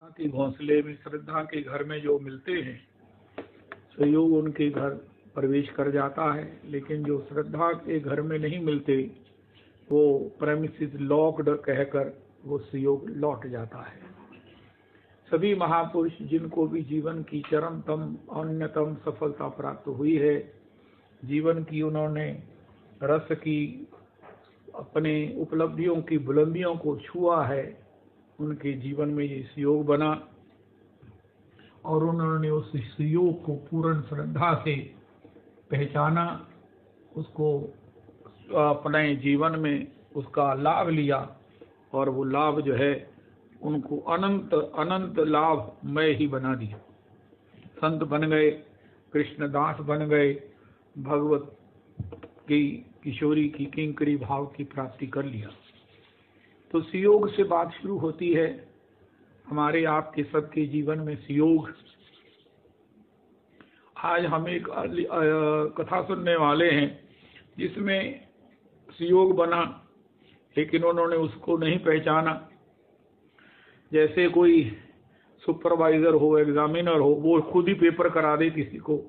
के घोंसले में, श्रद्धा के घर में जो मिलते हैं, सहयोग उनके घर प्रवेश कर जाता है। लेकिन जो श्रद्धा के घर में नहीं मिलते, वो प्रेमिसेस लॉक्ड कहकर वो सहयोग लौट जाता है। सभी महापुरुष जिनको भी जीवन की चरमतम अन्यतम सफलता प्राप्त हुई है, जीवन की उन्होंने रस की अपने उपलब्धियों की बुलंदियों को छुआ है, उनके जीवन में ये सहयोग बना और उन्होंने उस सहयोग को पूर्ण श्रद्धा से पहचाना, उसको अपने जीवन में उसका लाभ लिया और वो लाभ जो है उनको अनंत अनंत लाभमय ही बना दिया। संत बन गए, कृष्णदास बन गए, भगवत की किशोरी की किंकरी भाव की प्राप्ति कर लिया। तो सहयोग से बात शुरू होती है। हमारे आपके सबके जीवन में सहयोग। आज हम एक कथा सुनने वाले हैं जिसमें सहयोग बना, लेकिन उन्होंने उसको नहीं पहचाना। जैसे कोई सुपरवाइजर हो, एग्जामिनर हो, वो खुद ही पेपर करा दे किसी को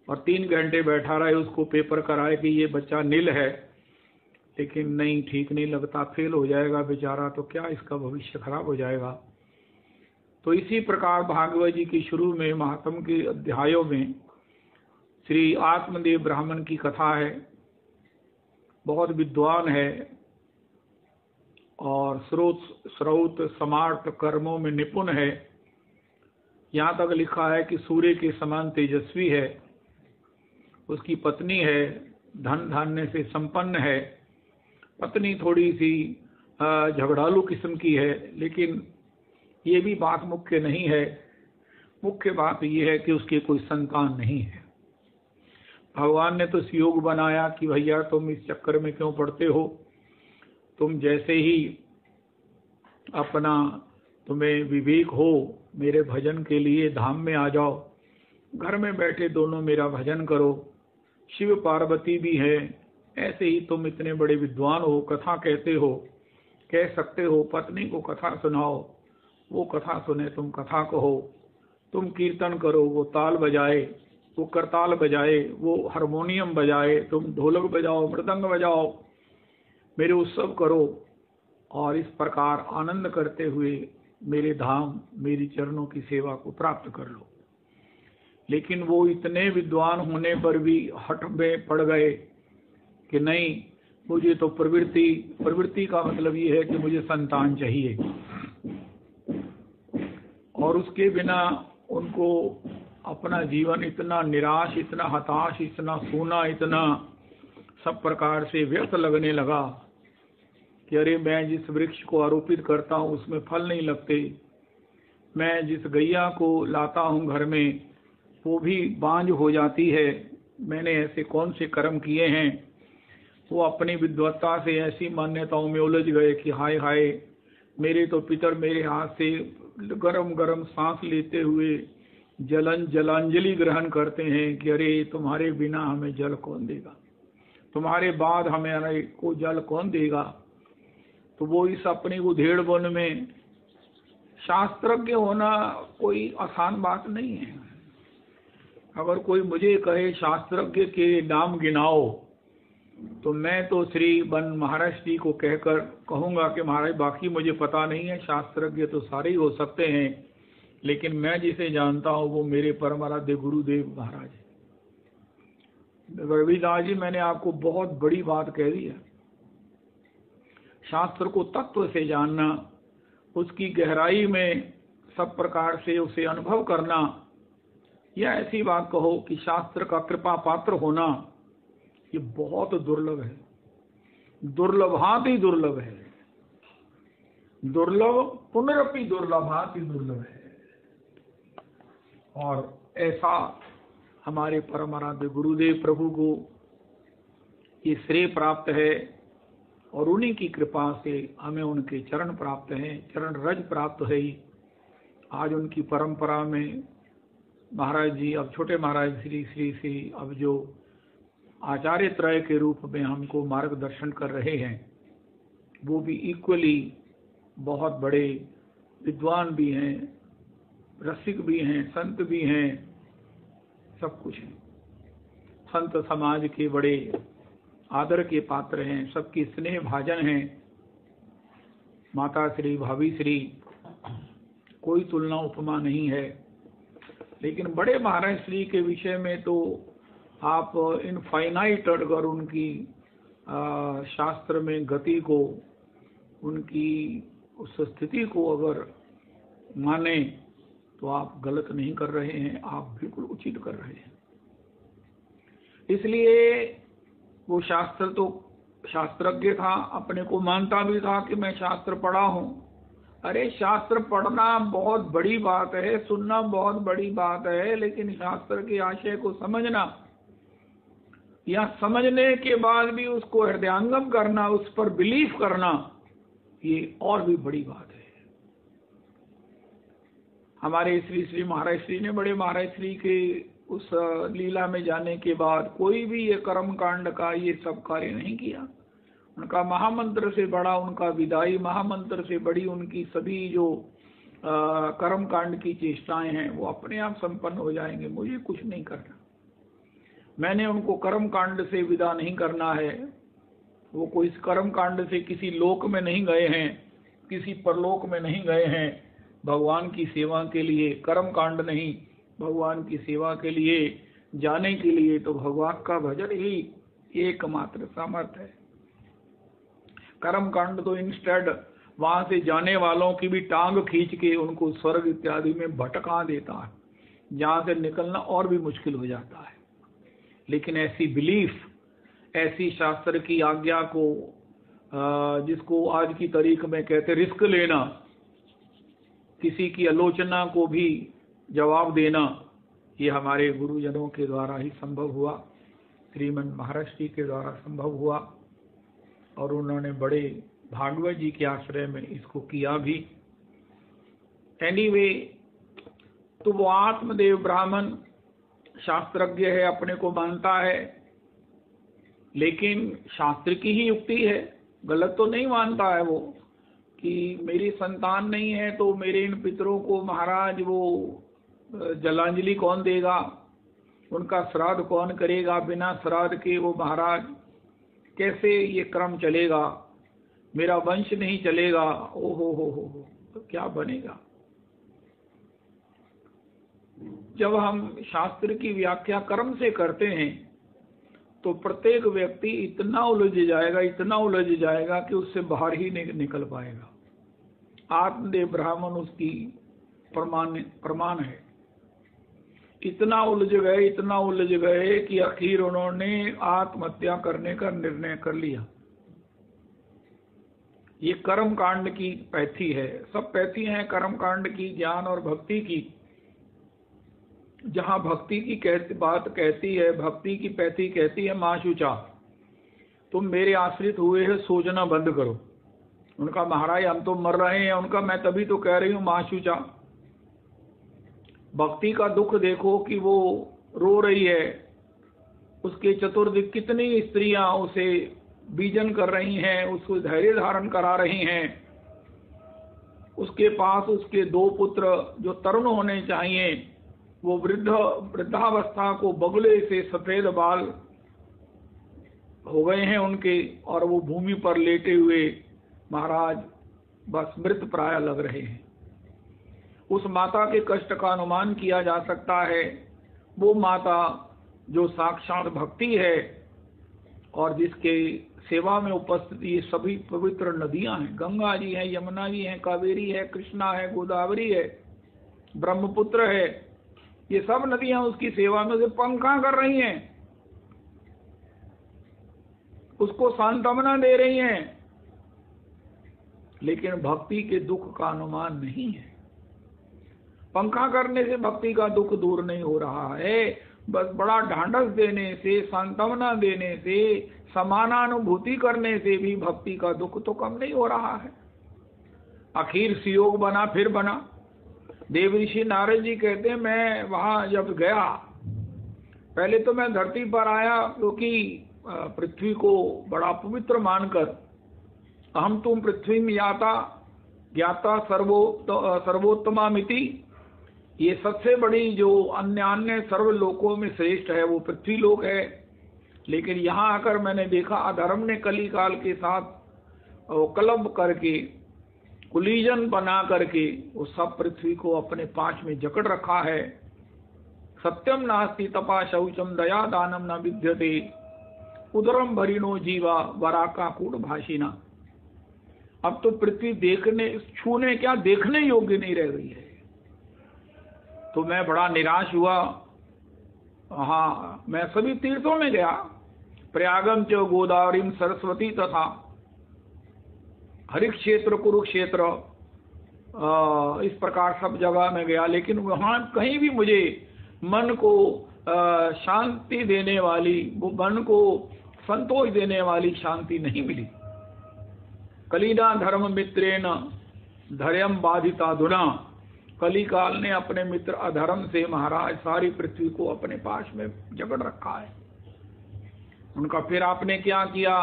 और 3 घंटे बैठा रहे उसको पेपर कराए कि ये बच्चा नील है, लेकिन नहीं, ठीक नहीं लगता, फेल हो जाएगा बेचारा, तो क्या इसका भविष्य खराब हो जाएगा। तो इसी प्रकार भागवत जी की शुरू में महात्म के अध्यायों में श्री आत्मदेव ब्राह्मण की कथा है। बहुत विद्वान है और श्रौत समार्थ कर्मों में निपुण है। यहाँ तक लिखा है कि सूर्य के समान तेजस्वी है। उसकी पत्नी है, धन धान्य से संपन्न है। पत्नी थोड़ी सी झगड़ालू किस्म की है, लेकिन ये भी बात मुख्य नहीं है। मुख्य बात ये है कि उसके कोई संतान नहीं है। भगवान ने तो सहयोग बनाया कि भैया तुम इस चक्कर में क्यों पड़ते हो, तुम जैसे ही अपना तुम्हें विवेक हो मेरे भजन के लिए धाम में आ जाओ, घर में बैठे दोनों मेरा भजन करो। शिव पार्वती भी है, ऐसे ही तुम इतने बड़े विद्वान हो, कथा कहते हो, कह सकते हो, पत्नी को कथा सुनाओ, वो कथा सुने, तुम कथा कहो, तुम कीर्तन करो, वो ताल बजाए, वो करताल बजाए, वो हारमोनियम बजाए, तुम ढोलक बजाओ, मृदंग बजाओ, मेरे उत्सव करो और इस प्रकार आनंद करते हुए मेरे धाम, मेरी चरणों की सेवा को प्राप्त कर लो। लेकिन वो इतने विद्वान होने पर भी हठ में पड़ गए कि नहीं, मुझे तो प्रवृत्ति का मतलब ये है कि मुझे संतान चाहिए, और उसके बिना उनको अपना जीवन इतना निराश, इतना हताश, इतना सूना, इतना सब प्रकार से व्यर्थ लगने लगा कि अरे मैं जिस वृक्ष को आरोपित करता हूँ उसमें फल नहीं लगते, मैं जिस गैया को लाता हूँ घर में वो भी बांझ हो जाती है, मैंने ऐसे कौन से कर्म किए हैं। वो अपनी विद्वत्ता से ऐसी मान्यताओं में उलझ गए कि हाय हाय, मेरे तो पितर मेरे हाथ से गरम गरम सांस लेते हुए जलांजलि ग्रहण करते हैं कि अरे तुम्हारे बिना हमें जल कौन देगा, तुम्हारे बाद हमें को जल कौन देगा। तो वो इस अपनी उधेड़ वन में, शास्त्रज्ञ होना कोई आसान बात नहीं है। अगर कोई मुझे कहे शास्त्रज्ञ के नाम गिनाओ, तो मैं तो श्री बन महाराज जी को कहकर कहूँगा कि महाराज बाकी मुझे पता नहीं है, शास्त्रज्ञ तो सारे ही हो सकते हैं, लेकिन मैं जिसे जानता हूँ वो मेरे परम आराध्य गुरुदेव महाराज है। रविदास जी, मैंने आपको बहुत बड़ी बात कह दी है। शास्त्र को तत्व से जानना, उसकी गहराई में सब प्रकार से उसे अनुभव करना, या ऐसी बात कहो कि शास्त्र का कृपा पात्र होना, ये बहुत दुर्लभ है। दुर्लभाति ही दुर्लभ है, दुर्लभ पुनरपि दुर्लभाति दुर्लभ है। और ऐसा हमारे परम आराध्य गुरुदेव प्रभु को ये श्रेय प्राप्त है और उन्हीं की कृपा से हमें उनके चरण प्राप्त हैं, चरण रज प्राप्त है। आज उनकी परंपरा में महाराज जी, अब छोटे महाराज श्री श्री श्री अब जो आचार्य त्रय के रूप में हमको मार्गदर्शन कर रहे हैं, वो भी इक्वली बहुत बड़े विद्वान भी हैं, रसिक भी हैं, संत भी हैं, सब कुछ है। संत समाज के बड़े आदर के पात्र हैं, सबकी स्नेह भाजन हैं। माता श्री, भाभी श्री, कोई तुलना उपमा नहीं है। लेकिन बड़े महाराज श्री के विषय में तो आप इनफाइनाइट अगर उनकी शास्त्र में गति को, उनकी उस स्थिति को अगर माने तो आप गलत नहीं कर रहे हैं, आप बिल्कुल उचित कर रहे हैं। इसलिए वो शास्त्र तो शास्त्रज्ञ था, अपने को मानता भी था कि मैं शास्त्र पढ़ा हूं। अरे शास्त्र पढ़ना बहुत बड़ी बात है, सुनना बहुत बड़ी बात है, लेकिन शास्त्र के आशय को समझना या समझने के बाद भी उसको हृदयांगम करना, उस पर बिलीफ करना, ये और भी बड़ी बात है। हमारे श्री श्री महाराज श्री ने, बड़े महाराज श्री के उस लीला में जाने के बाद कोई भी ये कर्म कांड का ये सब कार्य नहीं किया। उनका महामंत्र से बड़ा उनका विदाई महामंत्र से बड़ी उनकी सभी जो कर्म कांड की चेष्टाएं हैं वो अपने आप संपन्न हो जाएंगे। मुझे कुछ नहीं करना, मैंने उनको कर्म कांड से विदा नहीं करना है। वो कोई इस कर्म कांड से किसी लोक में नहीं गए हैं, किसी परलोक में नहीं गए हैं। भगवान की सेवा के लिए कर्म कांड नहीं, भगवान की सेवा के लिए जाने के लिए तो भगवान का भजन ही एकमात्र सामर्थ्य है। कर्म कांड तो इंस्टेड वहां से जाने वालों की भी टांग खींच के उनको स्वर्ग इत्यादि में भटका देता है, जहां से निकलना और भी मुश्किल हो जाता है। लेकिन ऐसी बिलीफ, ऐसी शास्त्र की आज्ञा को जिसको आज की तारीख में कहते रिस्क लेना, किसी की आलोचना को भी जवाब देना, ये हमारे गुरुजनों के द्वारा ही संभव हुआ, श्रीमन महाराज जी के द्वारा संभव हुआ। और उन्होंने बड़े भागवत जी के आश्रय में इसको किया भी। एनीवे, तो वो आत्मदेव ब्राह्मण शास्त्रज्ञ है, अपने को मानता है, लेकिन शास्त्र की ही युक्ति है, गलत तो नहीं मानता है वो कि मेरी संतान नहीं है तो मेरे इन पितरों को महाराज वो जलांजलि कौन देगा, उनका श्राद्ध कौन करेगा, बिना श्राद्ध के वो महाराज कैसे ये क्रम चलेगा, मेरा वंश नहीं चलेगा, ओ हो तो क्या बनेगा। जब हम शास्त्र की व्याख्या कर्म से करते हैं तो प्रत्येक व्यक्ति इतना उलझ जाएगा कि उससे बाहर ही नहीं निकल पाएगा। आत्मदेव ब्राह्मण उसकी प्रमाण है। इतना उलझ गए कि आखिर उन्होंने आत्महत्या करने का निर्णय कर लिया। ये कर्म कांड की पैथी है, सब पैथी हैं कर्म कांड की, ज्ञान और भक्ति की। जहां भक्ति की बात कहती है, भक्ति की पैथी कहती है माशुचा, तुम मेरे आश्रित हुए हो, सोचना बंद करो। उनका महाराज हम तो मर रहे हैं, उनका मैं तभी तो कह रही हूं माशुचा। भक्ति का दुख देखो कि वो रो रही है, उसके चतुर्दिक कितनी स्त्रियां उसे बीजन कर रही हैं, उसको धैर्य धारण करा रही हैं। उसके पास उसके 2 पुत्र जो तरुण होने चाहिए, वो वृद्धावस्था को बगुले से सफेद बाल हो गए हैं उनके, और वो भूमि पर लेटे हुए महाराज बस मृत प्राय लग रहे हैं। उस माता के कष्ट का अनुमान किया जा सकता है। वो माता जो साक्षात भक्ति है और जिसके सेवा में उपस्थित ये सभी पवित्र नदियां हैं, गंगा जी हैं, यमुना जी हैं, कावेरी है, कृष्णा है, गोदावरी है, ब्रह्मपुत्र है, ये सब नदियां उसकी सेवा में से पंखा कर रही हैं, उसको सांत्वना दे रही हैं, लेकिन भक्ति के दुख का अनुमान नहीं है। पंखा करने से भक्ति का दुख दूर नहीं हो रहा है, बस बड़ा ढांढस देने से, सांत्वना देने से, समानानुभूति करने से भी भक्ति का दुख तो कम नहीं हो रहा है। आखिर सियोग बना फिर बना। देव ऋषि नारद जी कहते हैं, मैं वहां जब गया, पहले तो मैं धरती पर आया क्योंकि पृथ्वी को बड़ा पवित्र मानकर, हम तुम पृथ्वी में याता, ज्ञाता सर्वोत्तमामिति, ये सबसे बड़ी जो अन्य सर्वलोकों में श्रेष्ठ है वो पृथ्वी लोक है। लेकिन यहाँ आकर मैंने देखा अधर्म ने कली काल के साथ क्लब करके, कुलीजन बना करके वो सब पृथ्वी को अपने पास में जकड़ रखा है। सत्यम नास्ति तपा शौचम दया दानम न विद्यते, उदरम भरिणो जीवा वराका कूट भाषिना। अब तो पृथ्वी देखने, छूने क्या, देखने योग्य नहीं रह गई है। तो मैं बड़ा निराश हुआ। हाँ, मैं सभी तीर्थों में गया, प्रयागम च गोदावरी सरस्वती तथा हरिक क्षेत्र कुरुक्षेत्र, इस प्रकार सब जगह में गया, लेकिन वहां कहीं भी मुझे मन को शांति देने वाली, मन को संतोष देने वाली शांति नहीं मिली। कलीना धर्म मित्रेण धर्यम बाधिता धुना, कली काल ने अपने मित्र अधर्म से महाराज सारी पृथ्वी को अपने पास में जकड़ रखा है। उनका फिर आपने क्या किया,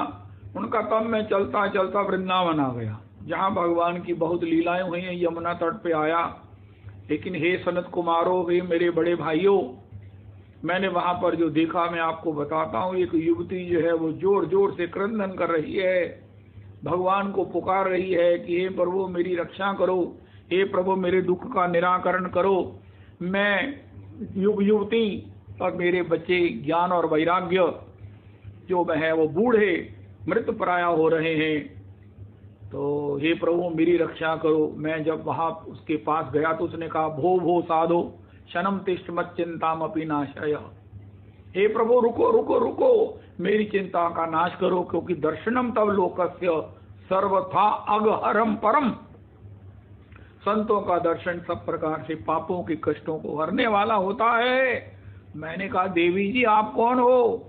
उनका तब मैं चलता चलता वृंदावन आ गया, जहाँ भगवान की बहुत लीलाएं हुई हैं। यमुना तट पे आया, लेकिन हे सनत कुमारों, हे मेरे बड़े भाइयों, मैंने वहां पर जो देखा मैं आपको बताता हूँ। एक युवती जो है वो जोर जोर से क्रंदन कर रही है, भगवान को पुकार रही है कि हे प्रभु मेरी रक्षा करो, हे प्रभु मेरे दुख का निराकरण करो। मैं युवती और मेरे बच्चे ज्ञान और वैराग्य जो है वो बूढ़े मृत प्राय हो रहे हैं, तो हे प्रभु मेरी रक्षा करो। मैं जब वहां उसके पास गया तो उसने कहा, भो भो साधो शनम तिष्ठ मत चिंताम अपि नाशय। हे प्रभु रुको रुको रुको, मेरी चिंता का नाश करो, क्योंकि दर्शनम तव लोकस्य सर्वथा अगहरम परम। संतों का दर्शन सब प्रकार से पापों के कष्टों को हरने वाला होता है। मैंने कहा, देवी जी आप कौन हो?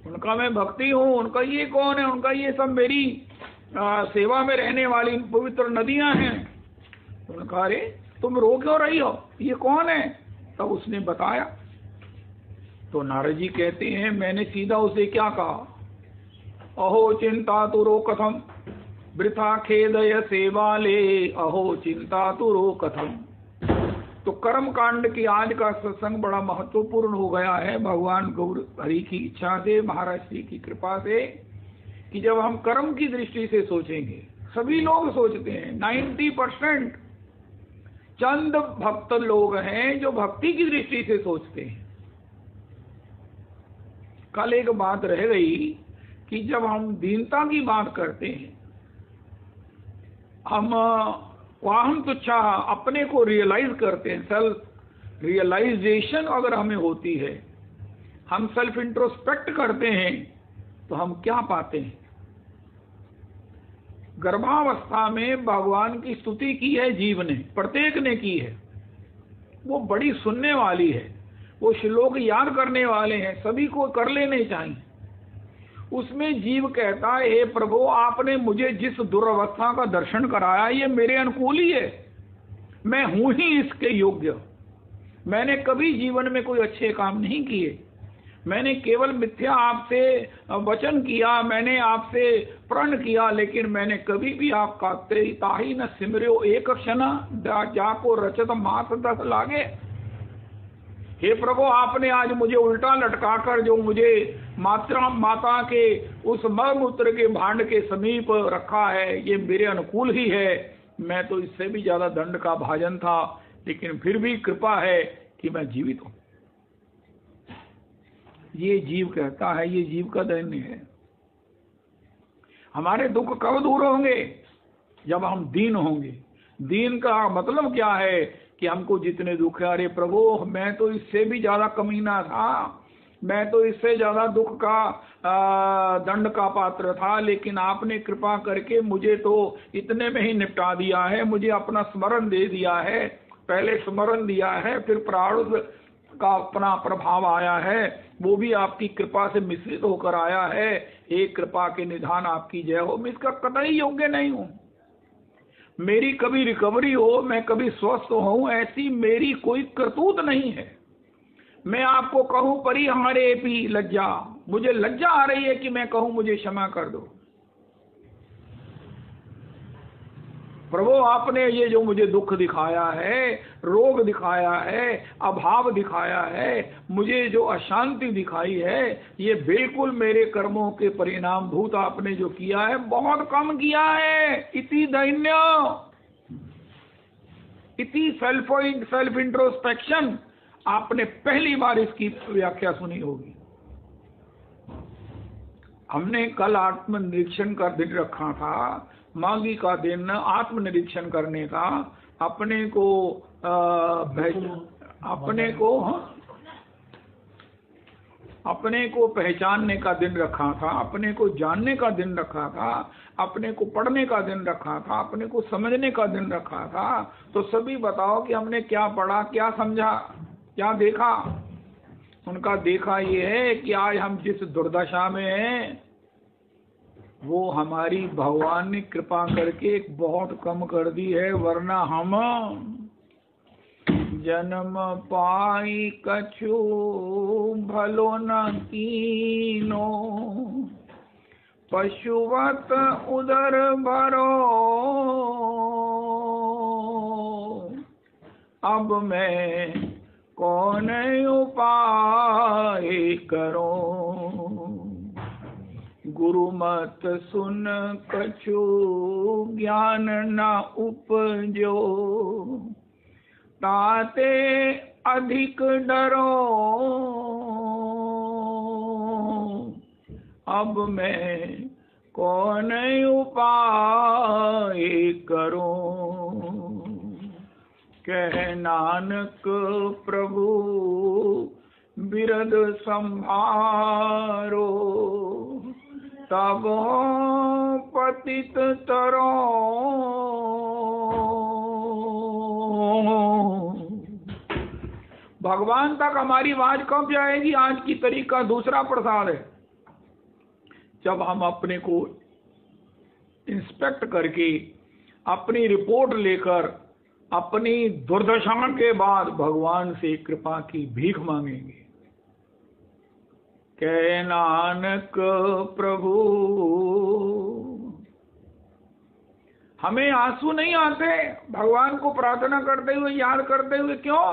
उनका मैं भक्ति हूँ। उनका ये कौन है? उनका ये सब मेरी सेवा में रहने वाली पवित्र नदियां हैं। उनका, अरे तुम रो क्यों रही हो, ये कौन है? तब उसने बताया। तो नारद जी कहते हैं, मैंने सीधा उसे क्या कहा, अहो चिंता तुरो कथम वृथा खेदय सेवाले, अहो चिंता तुरो कथम। तो कर्म कांड की आज का सत्संग बड़ा महत्वपूर्ण हो गया है भगवान गौर हरि की इच्छा से, महाराज श्री की कृपा से, कि जब हम कर्म की दृष्टि से सोचेंगे, सभी लोग सोचते हैं, 90% चंद भक्त लोग हैं जो भक्ति की दृष्टि से सोचते हैं। कल एक बात रह गई कि जब हम दीनता की बात करते हैं, हम तुच्छा अपने को रियलाइज करते हैं, सेल्फ रियलाइजेशन अगर हमें होती है, हम सेल्फ इंट्रोस्पेक्ट करते हैं, तो हम क्या पाते हैं? गर्भावस्था में भगवान की स्तुति की है जीव ने, प्रत्येक ने की है, वो बड़ी सुनने वाली है, वो श्लोक याद करने वाले हैं, सभी को कर लेने चाहिए। उसमें जीव कहता है, हे प्रभु आपने मुझे जिस दुर्अवस्था का दर्शन कराया ये मेरे अनुकूल ही है, मैं हूं ही इसके योग्य। मैंने कभी जीवन में कोई अच्छे काम नहीं किए, मैंने केवल मिथ्या आपसे वचन किया, मैंने आपसे प्रण किया, लेकिन मैंने कभी भी आपका ताही न सिमर्यो एक क्षण जाको रचत मास दस लागे। हे प्रभु आपने आज मुझे उल्टा लटकाकर जो मुझे माता के उस मलमूत्र के भांड के समीप रखा है, ये मेरे अनुकूल ही है। मैं तो इससे भी ज्यादा दंड का भाजन था, लेकिन फिर भी कृपा है कि मैं जीवित हूं। ये जीव कहता है, ये जीव का दैन्य है। हमारे दुख कब दूर होंगे? जब हम दीन होंगे। दीन का मतलब क्या है कि हमको जितने दुख है, अरे प्रभु मैं तो इससे भी ज्यादा कमीना था, मैं तो इससे ज्यादा दुख का दंड का पात्र था, लेकिन आपने कृपा करके मुझे तो इतने में ही निपटा दिया है, मुझे अपना स्मरण दे दिया है। पहले स्मरण दिया है, फिर प्रारूध का अपना प्रभाव आया है, वो भी आपकी कृपा से मिश्रित होकर आया है। एक कृपा के निधान आपकी जय हो। मैं इसका कतई योग्य नहीं हूं। मेरी कभी रिकवरी हो, मैं कभी स्वस्थ हूं, ऐसी मेरी कोई करतूत नहीं है। मैं आपको कहूं परी हमारे भी लज्जा, मुझे लज्जा आ रही है कि मैं कहूं मुझे क्षमा कर दो। प्रभु आपने ये जो मुझे दुख दिखाया है, रोग दिखाया है, अभाव दिखाया है, मुझे जो अशांति दिखाई है, ये बिल्कुल मेरे कर्मों के परिणाम भूत आपने जो किया है बहुत कम किया है। इति दैन्य, इति सेल्फ इंट्रोस्पेक्शन। आपने पहली बार इसकी व्याख्या सुनी होगी। हमने कल आत्मनिरीक्षण का दिन रखा था, माघी का दिन आत्मनिरीक्षण करने का, अपने को पहचानने का दिन रखा था, अपने को जानने का दिन रखा था, अपने को पढ़ने का दिन रखा था, अपने को समझने का दिन रखा था। तो सभी बताओ कि हमने क्या पढ़ा, क्या समझा, क्या देखा। उनका देखा ये है कि आज हम जिस दुर्दशा में हैं वो हमारी भगवान ने कृपा करके बहुत कम कर दी है, वरना हम जन्म पाई कछु भलो न कीनो, पशुवत उदर भरो अब मैं कौन उपाय करूं। गुरु मत सुन कछु ज्ञान न उपजो, ताते अधिक डरो अब मैं कौन उपाय करूं। कह नानक प्रभु बिरद संभारो, तब पतित तरो। भगवान तक हमारी आवाज कब जाएगी? आज की तारीख का दूसरा प्रसाद है, जब हम अपने को इंस्पेक्ट करके अपनी रिपोर्ट लेकर अपनी दुर्दशा के बाद भगवान से कृपा की भीख मांगेंगे। कह नानक प्रभु, हमें आंसू नहीं आते भगवान को प्रार्थना करते हुए, याद करते हुए? क्यों?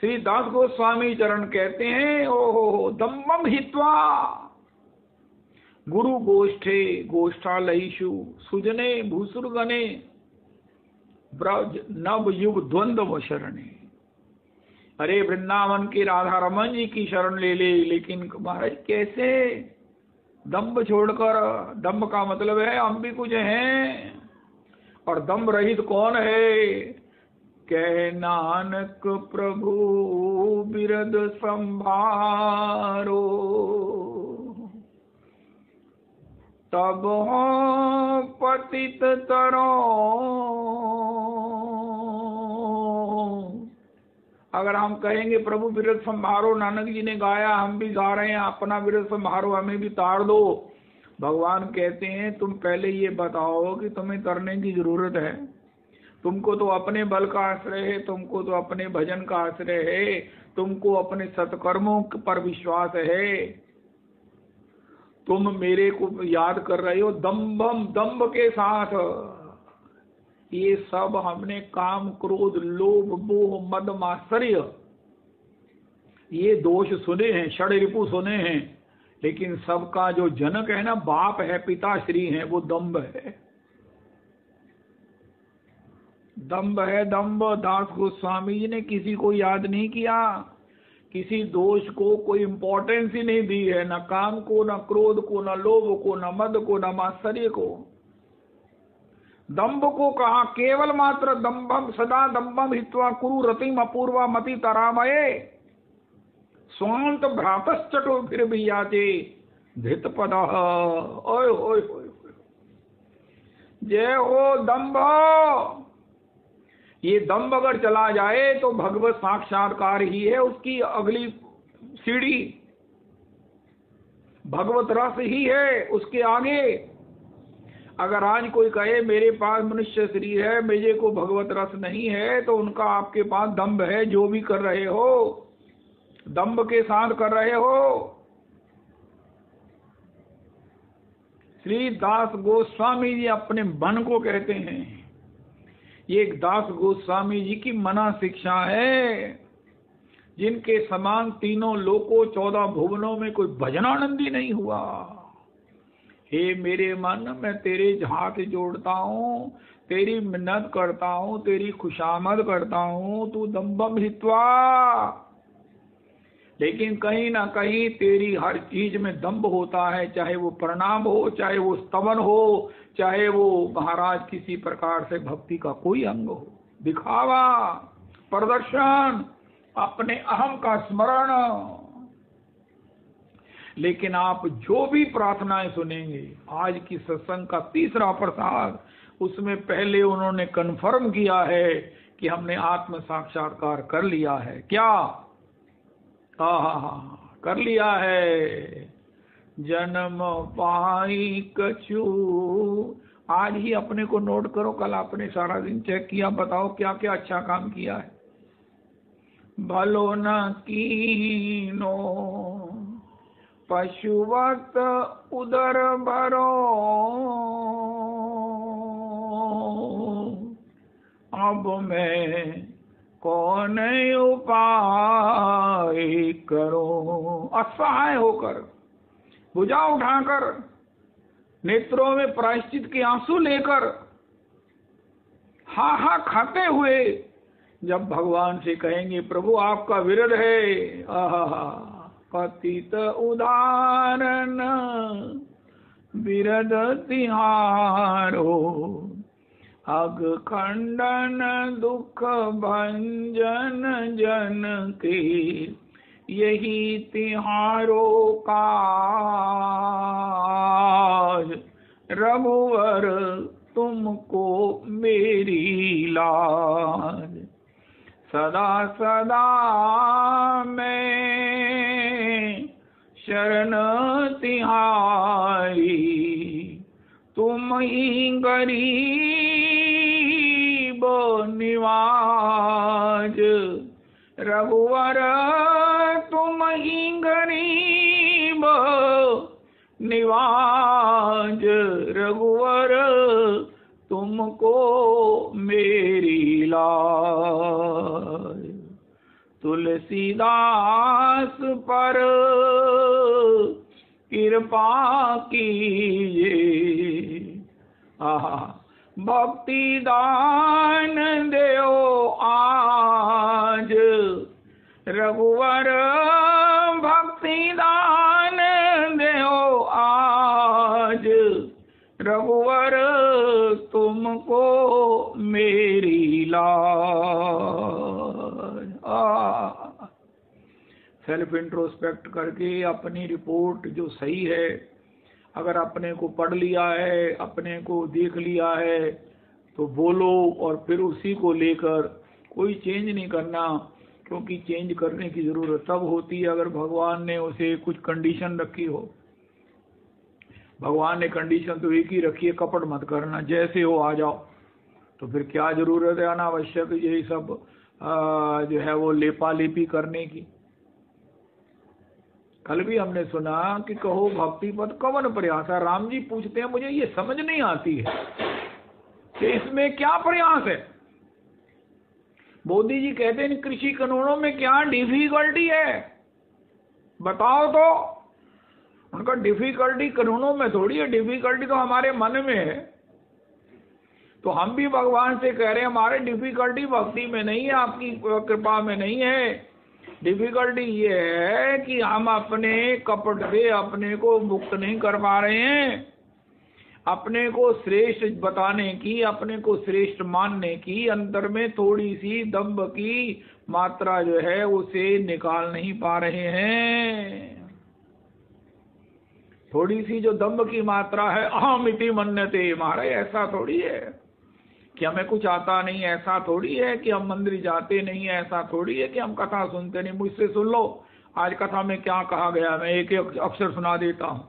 श्री दास गोस्वामी चरण कहते हैं, ओहो दम्भम हित्वा गुरु गोष्ठे गोष्ठालयिषु सुजने भूसुरगणे ब्रज नव युग द्वंद्व शरणे। अरे वृंदावन के राधा रमन जी की शरण ले ले, लेकिन महाराज कैसे? दम्भ छोड़कर। दम्भ का मतलब है हम भी कुछ हैं, और दम्भ रहित कौन है? कह नानक प्रभु बिरद संभारो, तब हो पतित तरो। अगर हम कहेंगे प्रभु बिरद संभारो, नानक जी ने गाया, हम भी गा रहे हैं, अपना बिरद संभारो, हमें भी तार दो। भगवान कहते हैं तुम पहले ये बताओ कि तुम्हें करने की जरूरत है। तुमको तो अपने बल का आश्रय है, तुमको तो अपने भजन का आश्रय है, तुमको अपने सत्कर्मों पर विश्वास है। तुम मेरे को याद कर रहे हो दम्भ के साथ। ये सब हमने काम, क्रोध, लोभ, मोह, मद, मात्सर्य, ये दोष सुने हैं, षड्रिपु सुने हैं, लेकिन सबका जो जनक है ना, बाप है, पिताश्री है, वो दम्भ है। दम्भ है, दम्भ। दास गोस्वामी जी ने किसी को याद नहीं किया, किसी दोष को कोई इंपॉर्टेंस ही नहीं दी है, न काम को, न क्रोध को, न लोभ को, न मद को, न मात्सर्य को। दम्भ को कहा केवल मात्र दम्भम सदा दम्भम हित्वा कुरु रतिम अपूर्वा मति तरामये, स्वांत भ्रातश्चटो फिर भी याचे धृत पद। ओए ओए ओए, जय हो दम्भ। ये दम्भ अगर चला जाए तो भगवत साक्षात्कार ही है उसकी अगली सीढ़ी, भगवत रस ही है उसके आगे। अगर आज कोई कहे मेरे पास मनुष्य शरीर है, मेरे को भगवत रस नहीं है, तो उनका आपके पास दम्भ है। जो भी कर रहे हो दम्भ के साथ कर रहे हो। श्री दास गोस्वामी जी अपने मन को कहते हैं। ये एक दास गोस्वामी जी की मना शिक्षा है, जिनके समान तीनों लोकों 14 भुवनों में कोई भजनानंदी नहीं हुआ। हे मेरे मन, मैं तेरे हाथ जोड़ता हूँ, तेरी मिन्नत करता हूँ, तेरी खुशामद करता हूँ, तू दम्बम हित्वा। लेकिन कहीं ना कहीं तेरी हर चीज में दम्भ होता है, चाहे वो प्रणाम हो, चाहे वो स्तवन हो, चाहे वो महाराज किसी प्रकार से भक्ति का कोई अंग हो, दिखावा, प्रदर्शन, अपने अहम का स्मरण। लेकिन आप जो भी प्रार्थनाएं सुनेंगे, आज की सत्संग का तीसरा प्रसाद, उसमें पहले उन्होंने कन्फर्म किया है कि हमने आत्म साक्षात्कार कर लिया है। क्या? कर लिया है। जन्म पाई कछु, आज ही अपने को नोट करो, कल आपने सारा दिन चेक किया, बताओ क्या क्या अच्छा काम किया है। भलो न कीनो पशुवत उदर भरो, अब मैं कौन उपाय करो। असहाय होकर, भुजा उठाकर, नेत्रों में प्रायश्चित के आंसू लेकर, हा खाते हुए जब भगवान से कहेंगे प्रभु आपका विरध है, पतित उदाहरण विरध तिहारो, अग खंडन दुख भंजन जन के, यही तिहारो काज, रघुवर तुमको मेरी लाज। सदा सदा मैं शरण तिहारी, तुम ही गरीब निवाज। रघुवर तुम ही गरीब निवाज, रघुवर तुमको मेरी लाज। तुलसीदास पर कृपा कीजिए, भक्ति दान देओ आज, रघुवर भक्ति दान देओ आज, रघुवर तुमको मेरी लाज। सेल्फ इंट्रोस्पेक्ट करके अपनी रिपोर्ट जो सही है, अगर अपने को पढ़ लिया है, अपने को देख लिया है, तो बोलो, और फिर उसी को लेकर कोई चेंज नहीं करना, क्योंकि चेंज करने की जरूरत तब होती है अगर भगवान ने उसे कुछ कंडीशन रखी हो। भगवान ने कंडीशन तो एक ही रखी है, कपट मत करना, जैसे हो आ जाओ। तो फिर क्या जरूरत है अनावश्यक यही सब जो है वो लेपा लेपी करने की। कल भी हमने सुना कि कहो भक्ति पद कवन प्रयास है। राम जी पूछते हैं मुझे ये समझ नहीं आती है कि इसमें क्या प्रयास है। मोदी जी कहते हैं कृषि कानूनों में क्या डिफिकल्टी है, बताओ तो। उनका डिफिकल्टी कानूनों में थोड़ी है, डिफिकल्टी तो हमारे मन में है। तो हम भी भगवान से कह रहे हैं हमारे डिफिकल्टी भक्ति में नहीं है, आपकी कृपा में नहीं है। डिफिकल्टी ये है कि हम अपने कपट से अपने को मुक्त नहीं कर पा रहे हैं। अपने को श्रेष्ठ बताने की, अपने को श्रेष्ठ मानने की अंदर में थोड़ी सी दम्भ की मात्रा जो है उसे निकाल नहीं पा रहे हैं। थोड़ी सी जो दम्भ की मात्रा है, अहम इति मन्यते, महाराज ऐसा थोड़ी है कि हमें कुछ आता नहीं, ऐसा थोड़ी है कि हम मंदिर जाते नहीं, ऐसा थोड़ी है कि हम कथा सुनते नहीं। मुझसे सुन लो आज कथा में क्या कहा गया, मैं एक एक अक्षर सुना देता हूँ।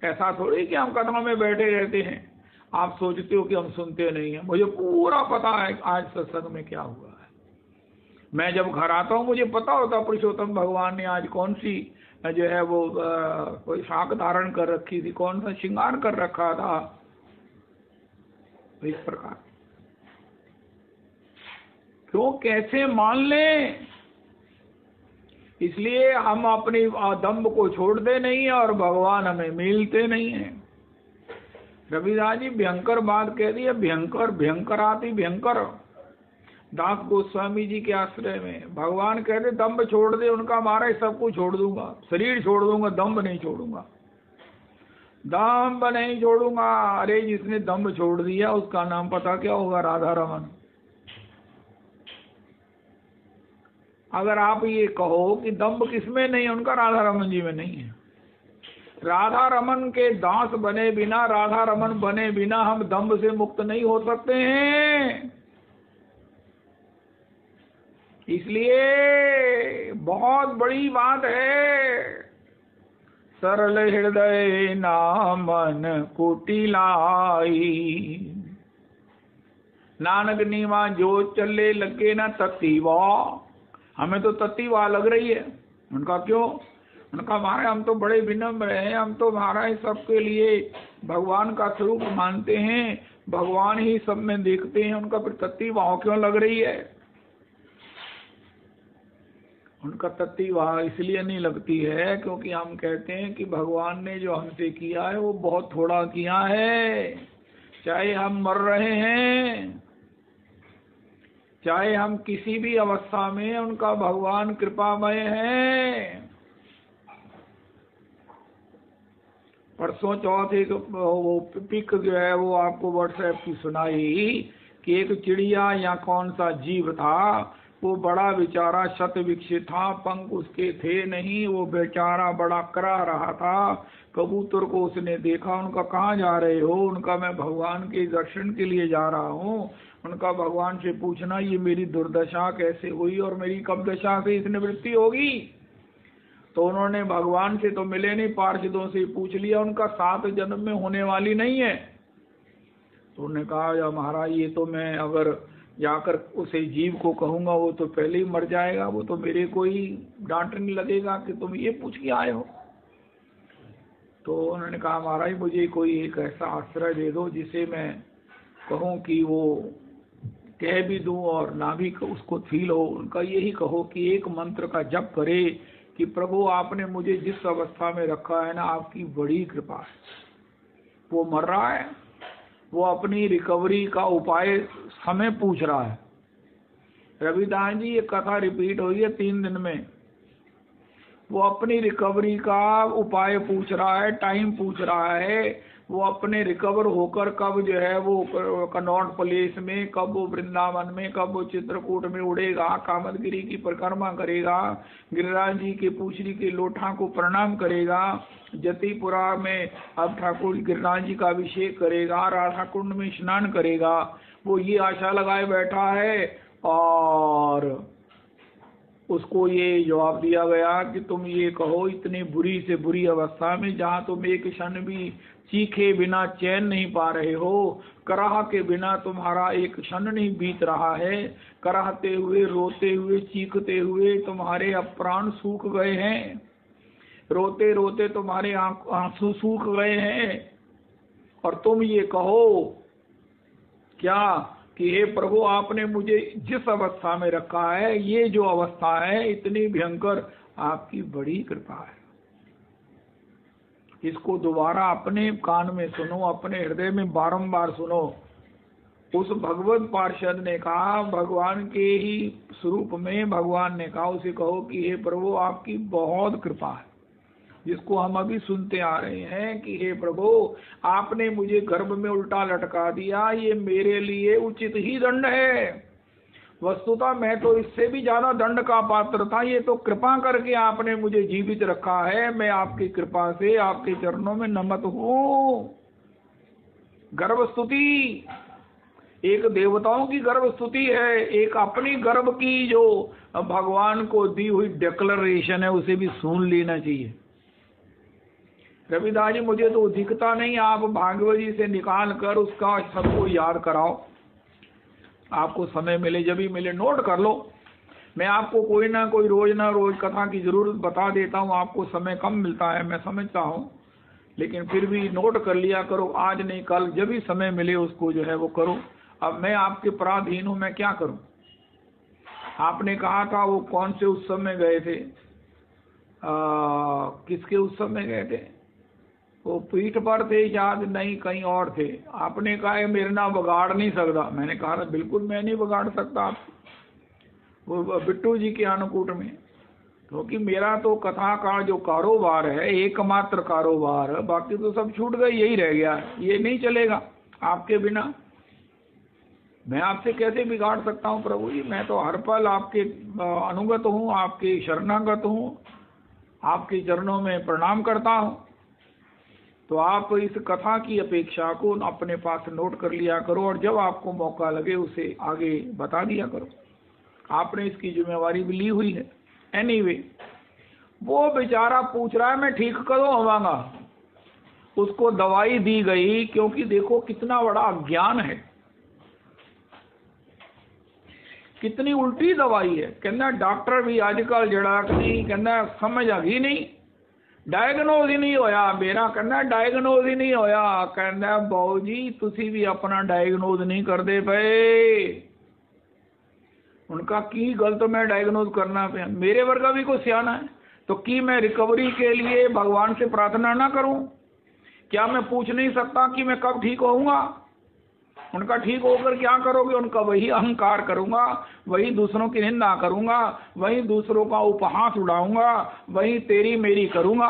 ऐसा थोड़ी कि हम कथा में बैठे रहते हैं, आप सोचते हो कि हम सुनते नहीं हैं। मुझे पूरा पता है आज सत्संग में क्या हुआ है। मैं जब घर आता हूँ मुझे पता होता पुरुषोत्तम भगवान ने आज कौन सी जो है वो कोई शाख धारण कर रखी थी, कौन सा श्रृंगार कर रखा था, इस प्रकार। क्यों, कैसे मान लें? इसलिए हम अपनी दम्भ को छोड़ते नहीं है और भगवान हमें मिलते नहीं है। रविदास जी भयंकर बात कह दी है, भयंकर, भयंकर आती भयंकर। दास गोस्वामी जी के आश्रय में भगवान कहते दम्भ छोड़ दे, उनका मारा सब कुछ छोड़ दूंगा, शरीर छोड़ दूंगा, दम्भ नहीं छोड़ूंगा, दम्भ नहीं छोड़ूंगा। अरे जिसने दम्भ छोड़ दिया उसका नाम पता क्या होगा? राधा रमन। अगर आप ये कहो कि दम्भ किसमें नहीं है, उनका राधा रमन जी में नहीं है। राधा रमन के दास बने बिना, राधा रमन बने बिना हम दम्भ से मुक्त नहीं हो सकते हैं। इसलिए बहुत बड़ी बात है, सरल हृदय नामन कुटिलाई, नानक नीवा जो चले लगे ना तत्तीवा। हमें तो तत्तीवा लग रही है। उनका क्यों? उनका हमारे, हम तो बड़े विनम्र हैं, हम तो महाराज सबके लिए भगवान का स्वरूप मानते हैं, भगवान ही सब में देखते हैं, उनका फिर तत्तीवा क्यों लग रही है? उनका तत्तीवा इसलिए नहीं लगती है क्योंकि हम कहते हैं कि भगवान ने जो हमसे किया है वो बहुत थोड़ा किया है। चाहे हम मर रहे हैं, चाहे हम किसी भी अवस्था में, उनका भगवान कृपामय है। परसों चौथ एक वो पिक जो है वो आपको व्हाट्सएप की सुनाई कि एक चिड़िया या कौन सा जीव था, वो बड़ा बेचारा शत विकसित था, पंख उसके थे नहीं, वो बेचारा बड़ा करा रहा था। कबूतर को उसने देखा, उनका कहाँ जा रहे हो? उनका मैं भगवान के दर्शन के लिए जा रहा हूँ। उनका भगवान से पूछना ये मेरी दुर्दशा कैसे हुई और मेरी कब दशा से इसने वृत्ति होगी? तो उन्होंने भगवान से तो मिले नहीं, पार्षदों से पूछ लिया, उनका 7 जन्म में होने वाली नहीं है। तो उन्होंने कहा या महाराज ये तो मैं अगर जाकर उसे जीव को कहूंगा वो तो पहले ही मर जाएगा, वो तो मेरे को ही डांटने लगेगा कि तुम ये पूछ के आए हो। तो उन्होंने कहा महाराज मुझे कोई एक ऐसा आश्रय दे दो जिसे मैं कहूँ कि वो कह भी दूं और ना भी उसको फील हो। उनका यही कहो कि एक मंत्र का जप करे कि प्रभु आपने मुझे जिस अवस्था में रखा है ना, आपकी बड़ी कृपा है। वो मर रहा है, वो अपनी रिकवरी का उपाय हमें पूछ रहा है। रविदास जी ये कथा रिपीट हुई है 3 दिन में। वो अपनी रिकवरी का उपाय पूछ रहा है, टाइम पूछ रहा है, वो अपने रिकवर होकर कब जो है वो कनॉट प्लेस में, कब वो वृंदावन में, कब वो चित्रकूट में उड़ेगा, कामदगिरी की परिक्रमा करेगा, गिरिराज जी के पूछरी के लोठा को प्रणाम करेगा, जतिपुरा में अब ठाकुर गिरिराज जी का अभिषेक करेगा, राधा कुंड में स्नान करेगा। वो ये आशा लगाए बैठा है और उसको ये जवाब दिया गया कि तुम ये कहो इतनी बुरी से बुरी अवस्था में जहाँ तुम एक क्षण भी चीखे बिना चैन नहीं पा रहे हो, कराह के बिना तुम्हारा एक क्षण नहीं बीत रहा है, कराहते हुए, रोते हुए, चीखते हुए तुम्हारे अब प्राण सूख गए हैं, रोते रोते तुम्हारे आंसू सूख गए हैं, और तुम ये कहो क्या कि हे प्रभु आपने मुझे जिस अवस्था में रखा है, ये जो अवस्था है इतनी भयंकर, आपकी बड़ी कृपा है। इसको दोबारा अपने कान में सुनो, अपने हृदय में बारंबार सुनो। उस भगवत पार्षद ने कहा, भगवान के ही स्वरूप में भगवान ने कहा, उसे कहो कि हे प्रभु आपकी बहुत कृपा है, जिसको हम अभी सुनते आ रहे हैं कि हे प्रभु आपने मुझे गर्भ में उल्टा लटका दिया, ये मेरे लिए उचित ही दंड है। वस्तुतः मैं तो इससे भी ज्यादा दंड का पात्र था, ये तो कृपा करके आपने मुझे जीवित रखा है। मैं आपकी कृपा से आपके चरणों में नमत हूँ। गर्भ स्तुति एक देवताओं की गर्भ स्तुति है, एक अपनी गर्भ की जो भगवान को दी हुई डिक्लेरेशन है उसे भी सुन लेना चाहिए। रविदास जी मुझे तो दिखता नहीं, आप भागवत जी से निकाल कर उसका सबको याद कराओ, आपको समय मिले जब भी मिले नोट कर लो। मैं आपको कोई ना रोज कथा की जरूरत बता देता हूँ, आपको समय कम मिलता है, मैं समझता हूँ, लेकिन फिर भी नोट कर लिया करो, आज नहीं कल जब भी समय मिले उसको जो है वो करो। अब मैं आपके पराधीन हूँ, मैं क्या करूँ। आपने कहा था वो कौन से उत्सव में गए थे, किसके उत्सव में गए थे, वो पीठ पर थे याद नहीं, कहीं और थे। आपने कहा मेरे ना बिगाड़ नहीं सकता। मैंने कहा बिल्कुल मैं नहीं बिगाड़ सकता आप, वो बिट्टू जी के अनुकूट में, क्योंकि मेरा तो कथा का जो कारोबार है एकमात्र कारोबार, बाकी तो सब छूट गई, यही रह गया, ये नहीं चलेगा आपके बिना। मैं आपसे कैसे बिगाड़ सकता हूँ प्रभु जी, मैं तो हर पल आपके अनुगत हूँ, आपके शरणागत हूँ, आपके चरणों में प्रणाम करता हूँ। तो आप इस कथा की अपेक्षा को अपने पास नोट कर लिया करो और जब आपको मौका लगे उसे आगे बता दिया करो। आपने इसकी जिम्मेवारी भी ली हुई है। एनीवे, वो बेचारा पूछ रहा है मैं ठीक करो होवांगा, उसको दवाई दी गई, क्योंकि देखो कितना बड़ा अज्ञान है, कितनी उल्टी दवाई है। कहना डॉक्टर भी आजकल जड़ा नहीं, कहना समझ आ गई नहीं, डायग्नोज ही नहीं होया मेरा, कहना डायग्नोज ही नहीं होया। कहना बाबू जी तुसी भी अपना डायग्नोज नहीं करते पे, उनका की गलत मैं डायग्नोज करना पे, मेरे वर्गा भी कोई सियाना है तो की मैं रिकवरी के लिए भगवान से प्रार्थना ना करूं? क्या मैं पूछ नहीं सकता कि मैं कब ठीक होऊंगा? उनका ठीक होकर क्या करोगे? उनका वही अहंकार करूंगा, वही दूसरों की निंदा करूंगा, वही दूसरों का उपहास उड़ाऊंगा, वही तेरी मेरी करूंगा।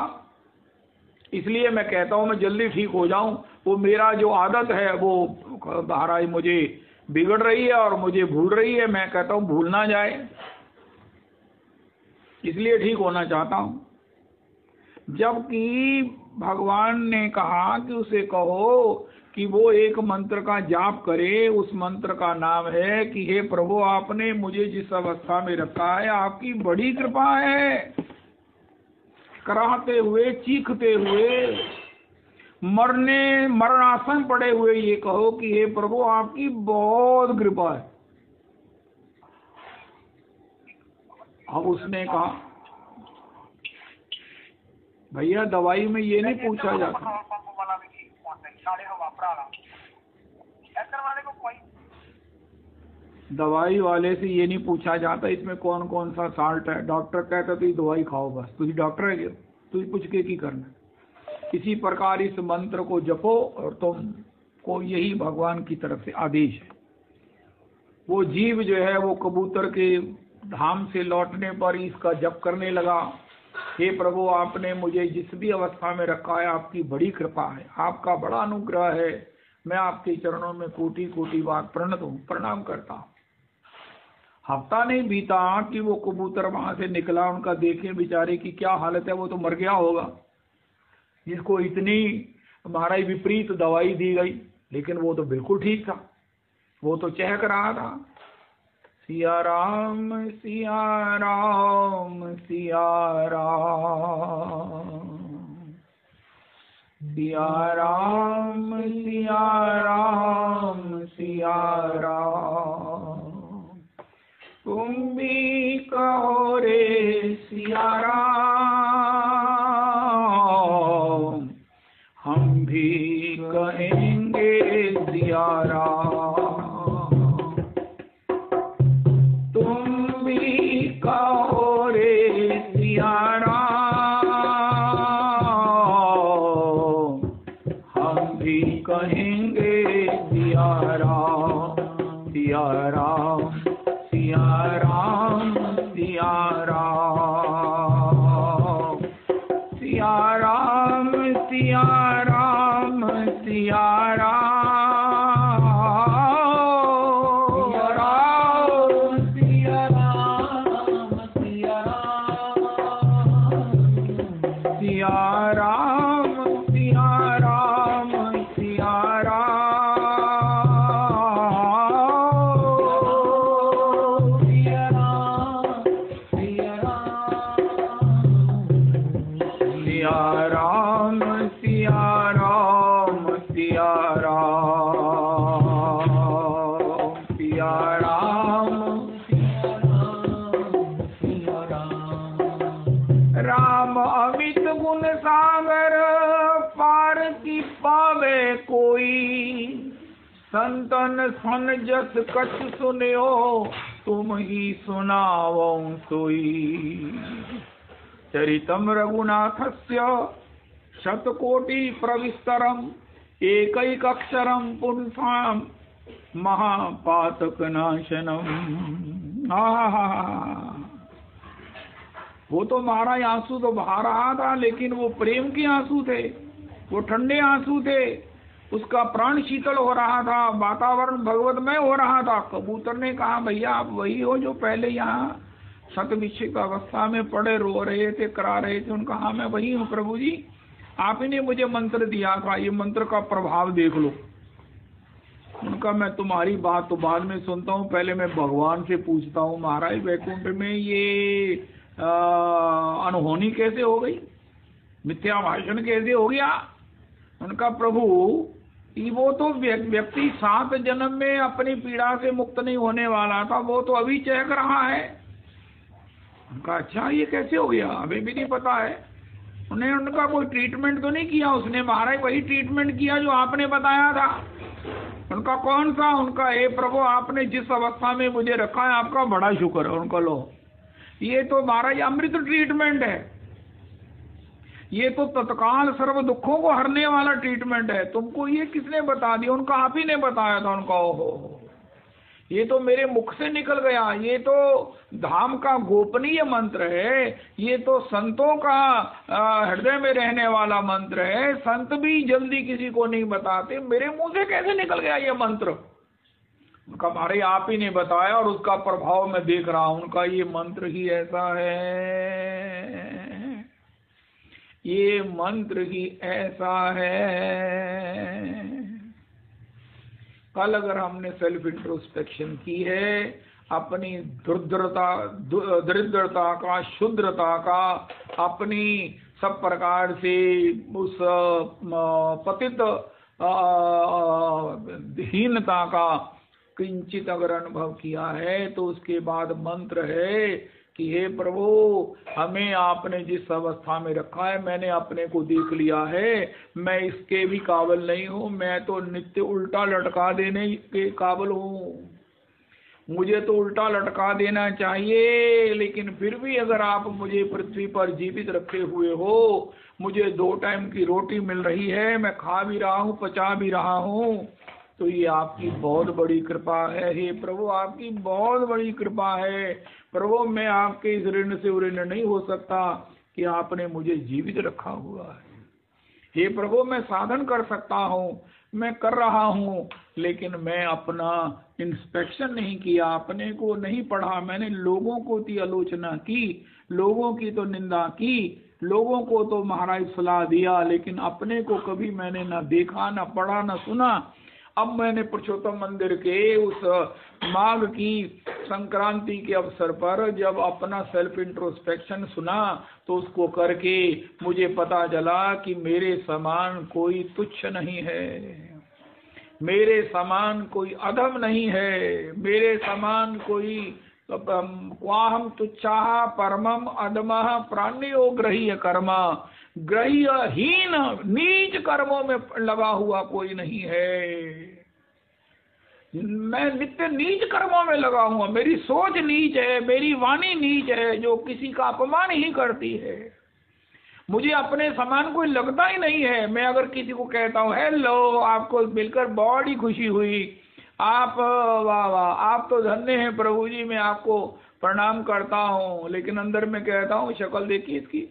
इसलिए मैं कहता हूं मैं जल्दी ठीक हो जाऊं। वो मेरा जो आदत है वो महाराज मुझे बिगड़ रही है और मुझे भूल रही है, मैं कहता हूं भूल ना जाए, इसलिए ठीक होना चाहता हूं। जबकि भगवान ने कहा कि उसे कहो कि वो एक मंत्र का जाप करे, उस मंत्र का नाम है कि हे प्रभु आपने मुझे जिस अवस्था में रखा है आपकी बड़ी कृपा है। कराहते हुए, चीखते हुए, मरणासन पड़े हुए ये कहो कि हे प्रभु आपकी बहुत कृपा है। अब उसने कहा भैया दवाई में ये नहीं पूछा जाता, दवाई वाले से ये नहीं पूछा जाता इसमें कौन कौन सा साल्ट है। डॉक्टर कहता तो ये दवाई खाओ बस, तुझे डॉक्टर है क्या, तुझे पूछ के की करना। इसी प्रकार इस मंत्र को जपो और तुम को यही भगवान की तरफ से आदेश है। वो जीव जो है वो कबूतर के धाम से लौटने पर इसका जप करने लगा, हे प्रभु आपने मुझे जिस भी अवस्था में रखा है आपकी बड़ी कृपा है, आपका बड़ा अनुग्रह है, मैं आपके चरणों में कोटि कोटि बार प्रणत हूँ, प्रणाम करता हूँ। हफ्ता नहीं बीता कि वो कबूतर वहां से निकला, उनका देखे बेचारे की क्या हालत है, वो तो मर गया होगा जिसको इतनी हमारा विपरीत दवाई दी गई, लेकिन वो तो बिल्कुल ठीक था, वो तो चहक रहा था। सिया राम सिया राम सिया राम, सिया राम सिया राम सिया राम, तुम भी कहो रे सिया राम, हम भी कहेंगे सिया राम, तुम भी कहो रे सिया राम, हम भी कहेंगे सिया राम, सिया राम सिया राम सिया राम, सिया राम सिया राम सिया राम, सिया राम सिया राम, सिया राम सिया राम सिया राम, संतन सन जस कछ सुनियो, तुम ही सुनावो सोई। चरितम रघुनाथस्य शतकोटि प्रविस्तरम, एकैकक्षरम पुंसाम महापातक नाशनम। वो तो महाराज आंसू तो बहा रहा था, लेकिन वो प्रेम के आंसू थे, वो ठंडे आंसू थे। उसका प्राण शीतल हो रहा था, वातावरण भगवतमय हो रहा था। कबूतर ने कहा, भैया आप वही हो जो पहले यहाँ शतविक्षित अवस्था में पड़े रो रहे थे, करा रहे थे। उनका हाँ मैं वही हूँ प्रभु जी, आप ही ने मुझे मंत्र दिया था, ये मंत्र का प्रभाव देख लो। उनका मैं तुम्हारी बात तो बाद में सुनता हूँ, पहले मैं भगवान से पूछता हूँ महाराज वैकुंठ में ये अनहोनी कैसे हो गई, मिथ्या भाषण कैसे हो गया। उनका प्रभु वो तो व्यक्ति 7 जन्म में अपनी पीड़ा से मुक्त नहीं होने वाला था, वो तो अभी चहक रहा है। उनका अच्छा ये कैसे हो गया, अभी भी नहीं पता है। उन्हें उनका कोई ट्रीटमेंट तो नहीं किया उसने, महाराज वही ट्रीटमेंट किया जो आपने बताया था। उनका कौन सा, उनका हे प्रभु आपने जिस अवस्था में मुझे रखा है आपका बड़ा शुक्र है। उनका लो ये तो महाराज अमृत ट्रीटमेंट है, ये तो तत्काल सर्व दुखों को हरने वाला ट्रीटमेंट है। तुमको ये किसने बता दिया, उनका आप ही ने बताया था। उनका ओहो ये तो मेरे मुख से निकल गया, ये तो धाम का गोपनीय मंत्र है, ये तो संतों का हृदय में रहने वाला मंत्र है। संत भी जल्दी किसी को नहीं बताते, मेरे मुंह से कैसे निकल गया ये मंत्र। उनका हमारे आप ही ने बताया और उसका प्रभाव मैं देख रहा हूं। उनका ये मंत्र ही ऐसा है, ये मंत्र ही ऐसा है। कल अगर हमने सेल्फ इंट्रोस्पेक्शन की है, अपनी दरिद्रता का, शुद्रता का, अपनी सब प्रकार से उस पतित हीनता का किंचित अगर अनुभव किया है, तो उसके बाद मंत्र है कि हे प्रभु हमें आपने जिस अवस्था में रखा है, मैंने अपने को देख लिया है, मैं इसके भी काबिल नहीं हूँ, मैं तो नित्य उल्टा लटका देने के काबिल हूँ। मुझे तो उल्टा लटका देना चाहिए, लेकिन फिर भी अगर आप मुझे पृथ्वी पर जीवित रखे हुए हो, मुझे 2 टाइम की रोटी मिल रही है, मैं खा भी रहा हूँ, पचा भी रहा हूँ, तो ये आपकी बहुत बड़ी कृपा है। हे प्रभु आपकी बहुत बड़ी कृपा है। प्रभु मैं आपके इस ऋण से ऋण नहीं हो सकता कि आपने मुझे जीवित रखा हुआ है। हे प्रभु मैं साधन कर सकता हूँ, मैं कर रहा हूँ, लेकिन मैं अपना इंस्पेक्शन नहीं किया, अपने को नहीं पढ़ा। मैंने लोगों को की आलोचना की, लोगों की तो निंदा की, लोगों को तो महाराज सलाह दिया, लेकिन अपने को कभी मैंने ना देखा, ना पढ़ा, ना सुना। अब मैंने पुरुषोत्तम मंदिर के उस माघ की संक्रांति के अवसर पर जब अपना सेल्फ इंट्रोस्पेक्शन सुना, तो उसको करके मुझे पता चला कि मेरे समान कोई तुच्छ नहीं है, मेरे समान कोई अधम नहीं है, मेरे समान कोई वाहम तुच्छा परमम अधमः प्राण्यो ग्रह्य कर्मा, ग्रह्यहीन नीच कर्मों में लगा हुआ कोई नहीं है। मैं नित्य नीच कर्मों में लगा हुआ, मेरी सोच नीच है, मेरी वाणी नीच है, जो किसी का अपमान ही करती है। मुझे अपने समान कोई लगता ही नहीं है। मैं अगर किसी को कहता हूँ हेलो, आपको मिलकर बड़ी खुशी हुई, आप वाह वाह आप तो धन्य हैं प्रभु जी, मैं आपको प्रणाम करता हूँ, लेकिन अंदर में कहता हूँ शक्ल देखिए इसकी।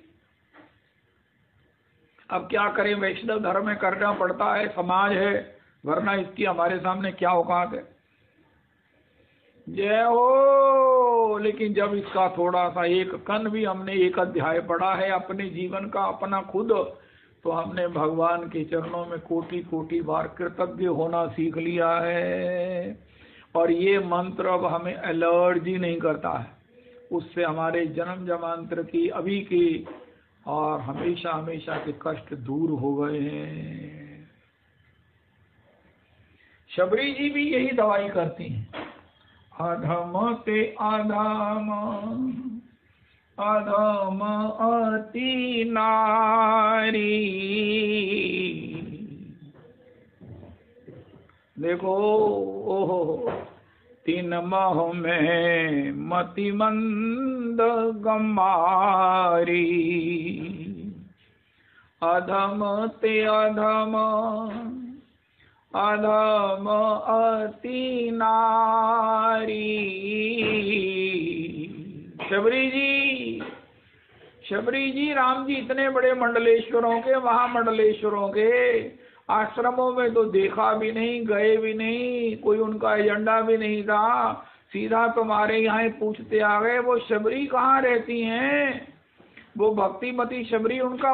अब क्या करें, वैष्णव धर्म में करना पड़ता है, समाज है, वरना इसकी हमारे सामने क्या औकात है। जय हो। लेकिन जब इसका थोड़ा सा एक कण भी हमने एक अध्याय पढ़ा है अपने जीवन का अपना खुद, तो हमने भगवान के चरणों में कोटि कोटि बार कृतज्ञ होना सीख लिया है। और ये मंत्र अब हमें एलर्जी नहीं करता है, उससे हमारे जन्म जन्मांतर की अभी की और हमेशा हमेशा के कष्ट दूर हो गए हैं। शबरी जी भी यही दवाई करती हैं। अधम ते अधम अधम अति नारी, देखो, ओहो, तीन मह में मति मंद गंवारी, अधम ते अधम, अधम अति नारी। शबरी जी, राम जी इतने बड़े मंडलेश्वरों के, महामंडलेश्वरों के आश्रमों में तो देखा भी नहीं, गए भी नहीं, कोई उनका एजेंडा भी नहीं था, सीधा तुम्हारे यहाँ पूछते आ गए वो शबरी कहाँ रहती हैं, वो भक्तिमती शबरी उनका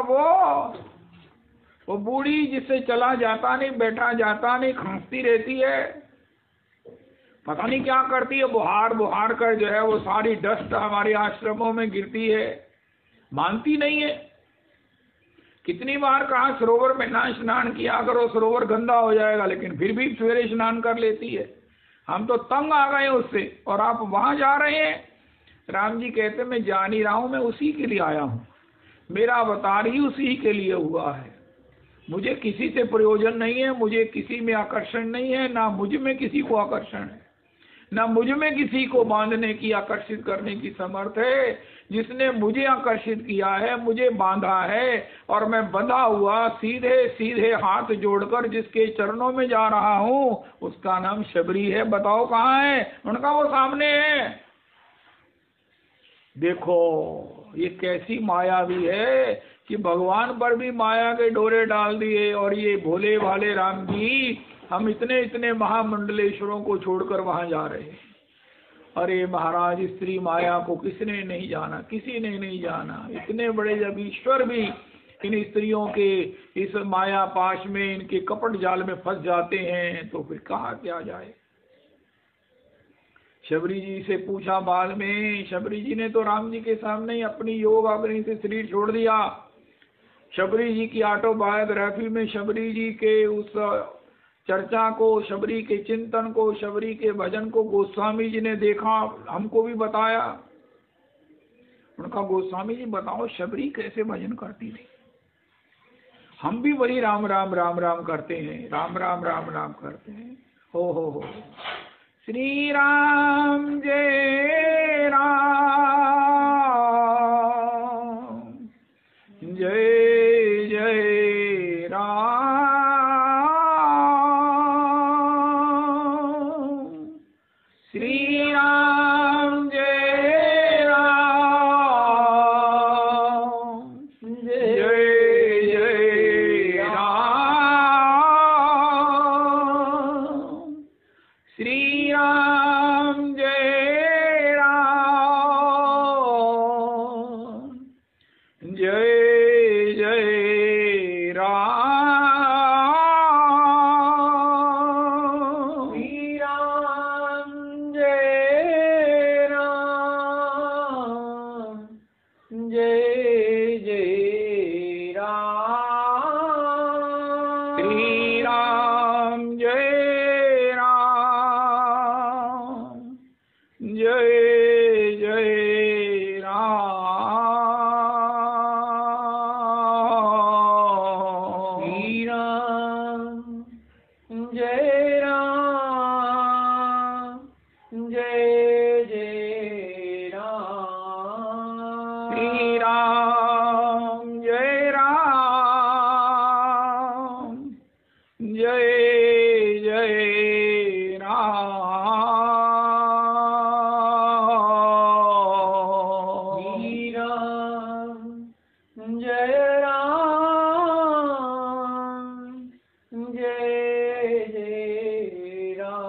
वो बूढ़ी जिससे चला जाता नहीं, बैठा जाता नहीं, खांसती रहती है, पता नहीं क्या करती है, बुहार बुहार कर जो है वो सारी डस्ट हमारे आश्रमों में गिरती है, मानती नहीं है। कितनी बार कहा सरोवर में ना स्नान किया करो, सरोवर गंदा हो जाएगा, लेकिन फिर भी सवेरे स्नान कर लेती है। हम तो तंग आ गए उससे, और आप वहां जा रहे हैं। राम जी कहते मैं जा नहीं रहा हूं, मैं उसी के लिए आया हूं, मेरा अवतार ही उसी के लिए हुआ है, मुझे किसी से प्रयोजन नहीं है, मुझे किसी में आकर्षण नहीं है, ना मुझ में किसी को आकर्षण है, ना मुझ में किसी को बांधने की, आकर्षित करने की समर्थ है। जिसने मुझे आकर्षित किया है, मुझे बांधा है, और मैं बंधा हुआ सीधे सीधे हाथ जोड़कर जिसके चरणों में जा रहा हूं, उसका नाम शबरी है। बताओ कहाँ है? उनका वो सामने है। देखो ये कैसी माया भी है कि भगवान पर भी माया के डोरे डाल दिए, और ये भोले भाले राम जी हम इतने इतने महामंडलेश्वरों को छोड़कर वहां जा रहे हैं। अरे महाराज, स्त्री माया को किसने नहीं जाना, किसी ने नहीं जाना। इतने बड़े जब ईश्वर भी इन स्त्रियों के इस माया पाश में, इनके कपट जाल में फंस जाते हैं, तो फिर कहा क्या जाए। शबरी जी से पूछा बाद में, शबरी जी ने तो राम जी के सामने ही अपनी योग अग्नि से शरीर छोड़ दिया। शबरी जी की ऑटोबायोग्राफी में शबरी जी के उस चर्चा को, शबरी के चिंतन को, शबरी के भजन को गोस्वामी जी ने देखा, हमको भी बताया। उनका गोस्वामी जी बताओ शबरी कैसे भजन करती थी। हम भी वही राम राम राम राम करते हैं, राम राम राम राम करते हैं। हो श्री राम जय राम, जय जय राम, श्री राम जय राम, जय जय राम, श्री राम जय राम, जय जय राम, श्री राम जय राम, जय जय राम, श्री राम जय राम, जय जय राम, श्री राम जय राम, जय जय राम, श्री राम जय राम, जय जय राम, श्री राम जय राम, जय जय राम।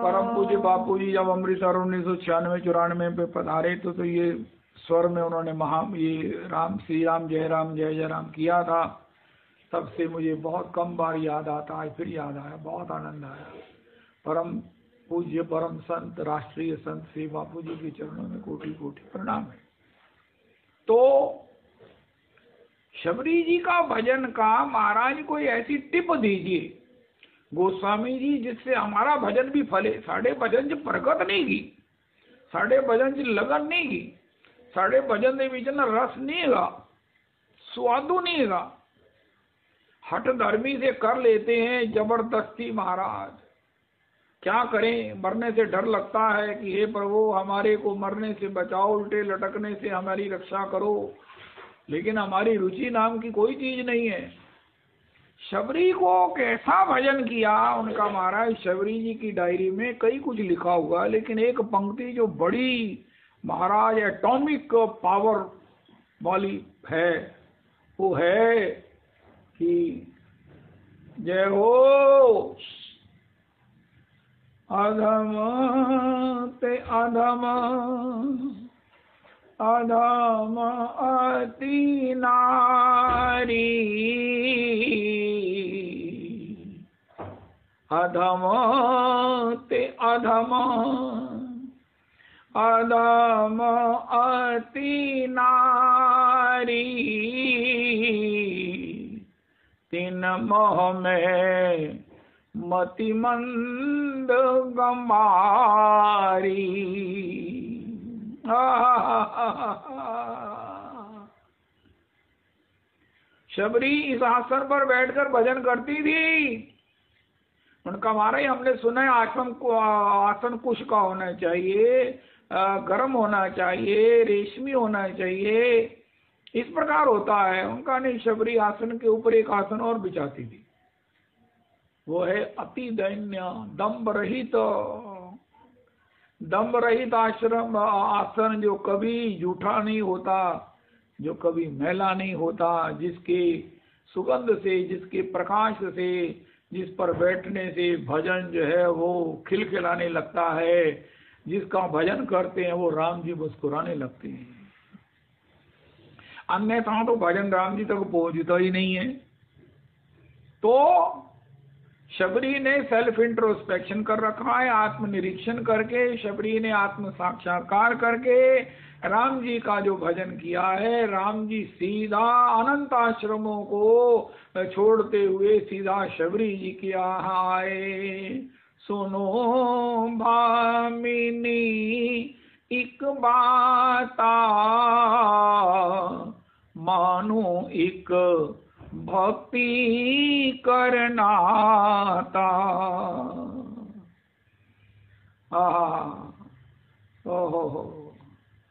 परम पूज्य बापू जी जब अमृतसर 1996-94 पे पधारे तो ये स्वर में उन्होंने ये श्री राम जय राम किया था। तब से मुझे बहुत कम बार याद आता, आज फिर याद आया, बहुत आनंद आया। परम पूज्य परम संत, राष्ट्रीय संत श्री बापू जी के चरणों में कोटि कोटि प्रणाम है। तो शबरी जी का भजन का महाराज कोई ऐसी टिप दीजिए गोस्वामी जी जिससे हमारा भजन भी फले। साढ़े भजन च प्रगट नहीं की, साढ़े भजन च लगन नहीं की, साढ़े भजन के बीच ना रस नहीं है, स्वादु नहीं है। हठधर्मी से कर लेते हैं जबरदस्ती महाराज। क्या करें, मरने से डर लगता है कि हे प्रभु हमारे को मरने से बचाओ, उल्टे लटकने से हमारी रक्षा करो, लेकिन हमारी रुचि नाम की कोई चीज नहीं है। शबरी को कैसा भजन किया उनका महाराज, शबरी जी की डायरी में कई कुछ लिखा हुआ, लेकिन एक पंक्ति जो बड़ी महाराज एटॉमिक पावर वाली है वो है कि जय हो अधम ते अधम अधम अति नारी, अधम ते अधम अधम अति नारी, तीन मोह में मति मंद गंवारी। शबरी इस आसन पर बैठकर भजन करती थी। उनका महाराज हमने सुना है आसन कुश का होना चाहिए, गर्म होना चाहिए, रेशमी होना चाहिए, इस प्रकार होता है। उनका नहीं, शबरी आसन के ऊपर एक आसन और बिछाती थी, वो है अति दैन्य दम्भ रहित आश्रम आसन, जो कभी जूठा नहीं होता, जो कभी मैला नहीं होता, जिसके सुगंध से, जिसके प्रकाश से, जिस पर बैठने से भजन जो है वो खिलखिलाने लगता है, जिसका भजन करते हैं वो राम जी मुस्कुराने लगते हैं। अन्यथा तो भजन राम जी तक पहुंचता ही नहीं है। तो शबरी ने सेल्फ इंट्रोस्पेक्शन कर रखा है, आत्मनिरीक्षण करके शबरी ने आत्म साक्षात्कार करके राम जी का जो भजन किया है, राम जी सीधा अनंत आश्रमों को छोड़ते हुए सीधा शबरी जी के यहाँ आए। सुनो भामिनी एक बाता, मानो एक भक्ति करनाता। ओहो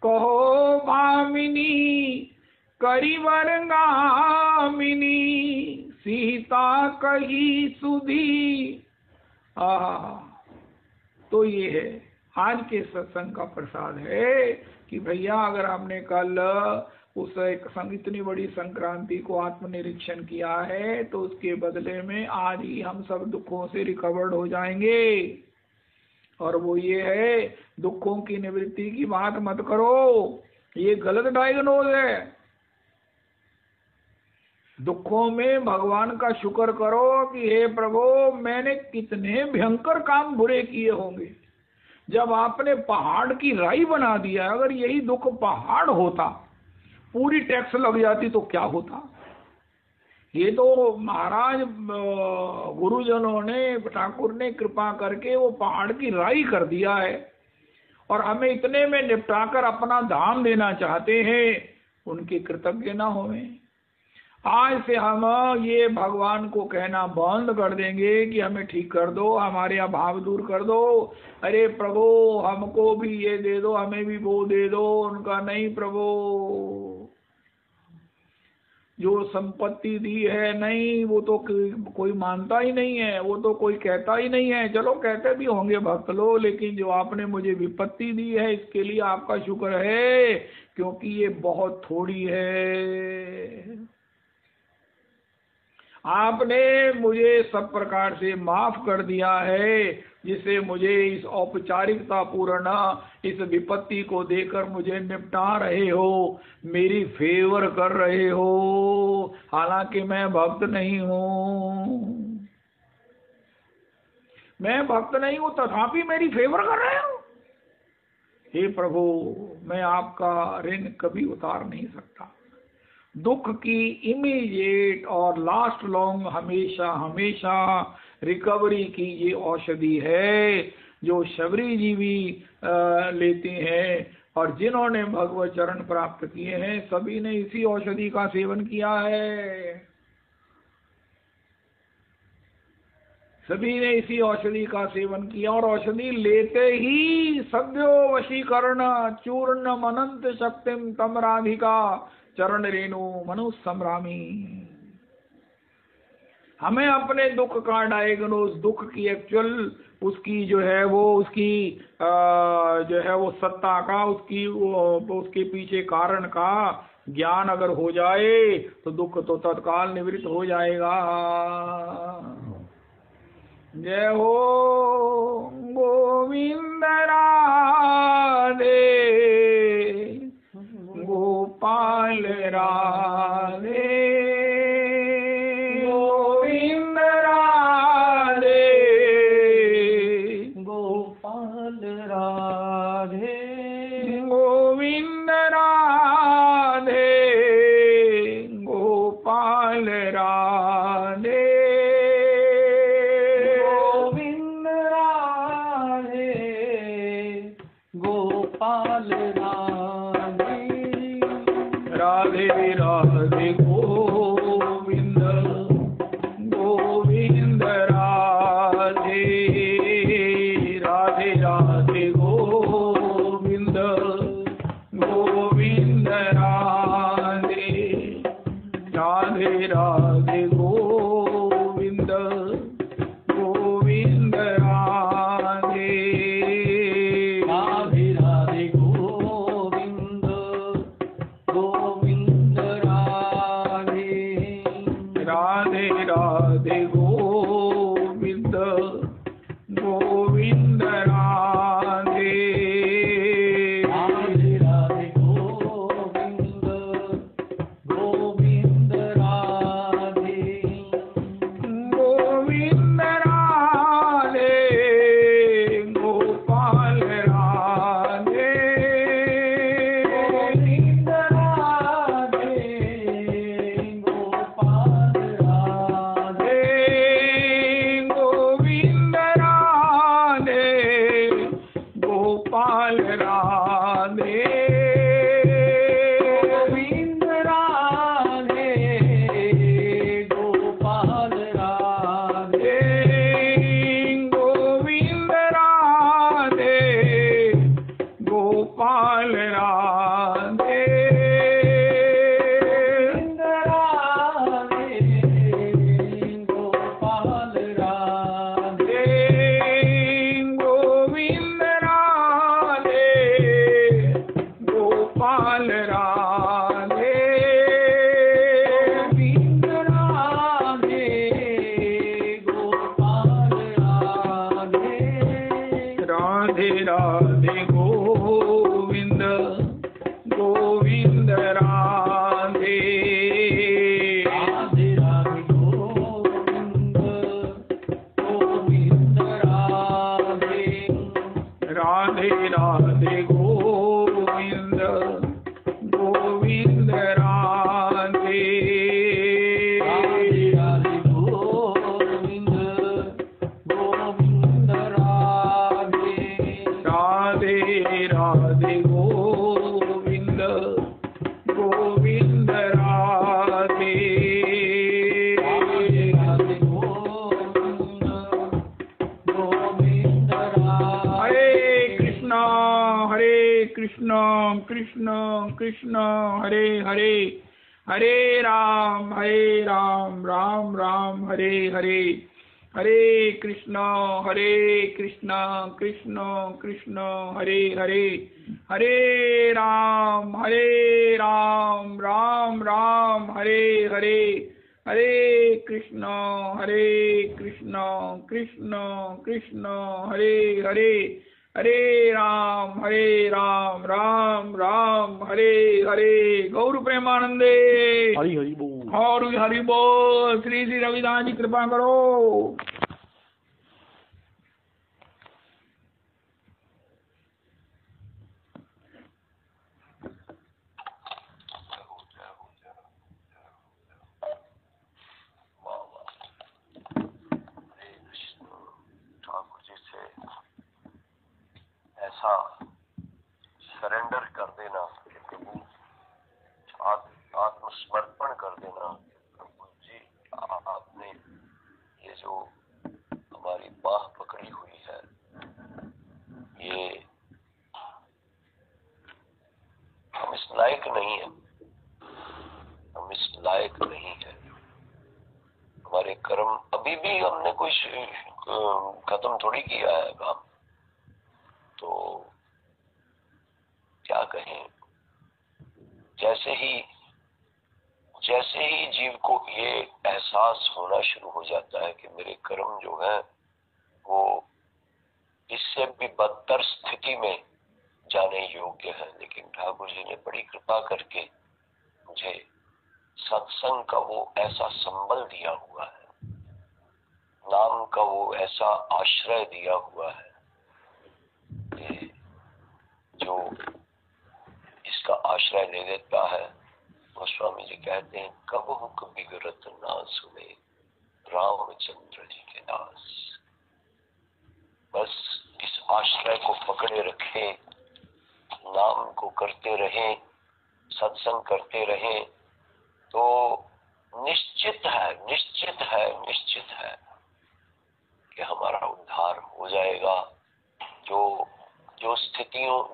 कहो भामिनी करिवर गामिनी, सीता कही सुधी। तो ये है आज के सत्संग का प्रसाद है कि भैया अगर आपने कल उस इतनी बड़ी संक्रांति को आत्मनिरीक्षण किया है तो उसके बदले में आज ही हम सब दुखों से रिकवर्ड हो जाएंगे। और वो ये है, दुखों की निवृत्ति की बात मत करो, ये गलत डायग्नोज है। दुखों में भगवान का शुक्र करो कि हे प्रभु मैंने कितने भयंकर काम बुरे किए होंगे। जब आपने पहाड़ की राई बना दिया, अगर यही दुख पहाड़ होता, पूरी टैक्स लग जाती तो क्या होता। ये तो महाराज गुरुजनों ने, ठाकुर ने कृपा करके वो पहाड़ की राई कर दिया है और हमें इतने में निपटाकर अपना धाम देना चाहते हैं, उनके कृतज्ञ ना होवें। आज से हम ये भगवान को कहना बंद कर देंगे कि हमें ठीक कर दो, हमारे अभाव दूर कर दो। अरे प्रभु हमको भी ये दे दो, हमें भी वो दे दो। उनका नहीं प्रभु, जो संपत्ति दी है नहीं वो तो कोई मानता ही नहीं है, वो तो कोई कहता ही नहीं है। चलो कहते भी होंगे भक्त लोग, लेकिन जो आपने मुझे विपत्ति दी है इसके लिए आपका शुक्र है, क्योंकि ये बहुत थोड़ी है। आपने मुझे सब प्रकार से माफ कर दिया है, जिससे मुझे इस औपचारिकता पूर्ण इस विपत्ति को देकर मुझे निपटा रहे हो, मेरी फेवर कर रहे हो, हालांकि मैं भक्त नहीं हूँ। मैं भक्त नहीं हूँ तथापि मेरी फेवर कर रहे हो। हे प्रभु मैं आपका ऋण कभी उतार नहीं सकता। दुख की इमीडिएट और लास्ट लॉन्ग हमेशा हमेशा रिकवरी की ये औषधि है, जो शबरी जी भी लेते हैं और जिन्होंने भगवत चरण प्राप्त किए हैं सभी ने इसी औषधि का सेवन किया है। सभी ने इसी औषधि का सेवन किया और औषधि लेते ही सद्यो वशीकरण चूर्ण मनंत शक्तिम तम राधिका चरण रेणु मनु संभ्रामी। हमें अपने दुख का डायग्नोज, दुख की एक्चुअल उसकी जो है वो उसकी जो है वो सत्ता का, उसकी उसके पीछे कारण का ज्ञान अगर हो जाए तो दुख तो तत्काल निवृत्त हो जाएगा। जय हो गोविंद राधे गोपाल राधे गोविंद राधे गोपाल राधे गोविंद राधे गोपाल राधे गोपाल राधे राधे राधे गोविंद गोविंद राधे राधे राधे गोविंद गोविंद राधे राधे राधे गोविंद गोविंद राधे राधे राधे गोविंद गोविंद राधे राधे राधे गोविंद गोविंद राधे गोविंद राधे गोपाल राधे गोविंद राधे गोपाल राधे गोविंद राधे गोपाल राधे गोविंद राधे गोपाल राधे गोविंद राधे गोपाल राधे गोविंद राधे गोपाल राधे गोविंद राधे गोपाल राधे गोविंद राधे गोपाल राधे राधे राधे गोविंद गोविंद राधे राधे राधे गोविंद गोविंद राधे राधे राधे गोविंद गोविंद राधे राधे राधे गोविंद गोविंद राधे राधे राधे गोविंद गोविंद राधे राधे राधे गोविंद गोविंद राधे हरे कृष्ण कृष्ण कृष्ण हरे हरे हरे राम राम राम हरे हरे हरे कृष्ण कृष्ण कृष्ण हरे हरे हरे राम राम राम हरे हरे हरे कृष्ण कृष्ण कृष्ण हरे हरे हरे राम राम राम हरे हरे। गौर प्रेमानंदे हरि हरि बोल। और हरि बोल। श्री श्री रविदास जी कृपा करो। ऐसा सरेंडर कर देना कि प्रभु, आत्मसमर्पण कर देना प्रभु जी, आपने ये जो इस लायक नहीं है, हम इस लायक नहीं है। हमारे कर्म अभी भी हमने कुछ खत्म थोड़ी किया है काम, तो क्या कहें। जैसे ही जीव को ये एहसास होना शुरू हो जाता है कि मेरे कर्म जो हैं वो इससे भी बदतर स्थिति में जाने योग्य है, लेकिन ठाकुर जी ने बड़ी कृपा करके मुझे सत्संग का वो ऐसा संबल दिया हुआ है, नाम का वो ऐसा आश्रय दिया हुआ है कि जो इसका आश्रय ले लेता है, गोस्वामी जी कहते हैं कबहु कभी विगत ना सुने रामचंद्र जी के दास। बस इस आश्रय को पकड़े रखें, नाम को करते रहें, सत्संग करते रहें, तो निश्चित है कि हमारा उद्धार हो जाएगा।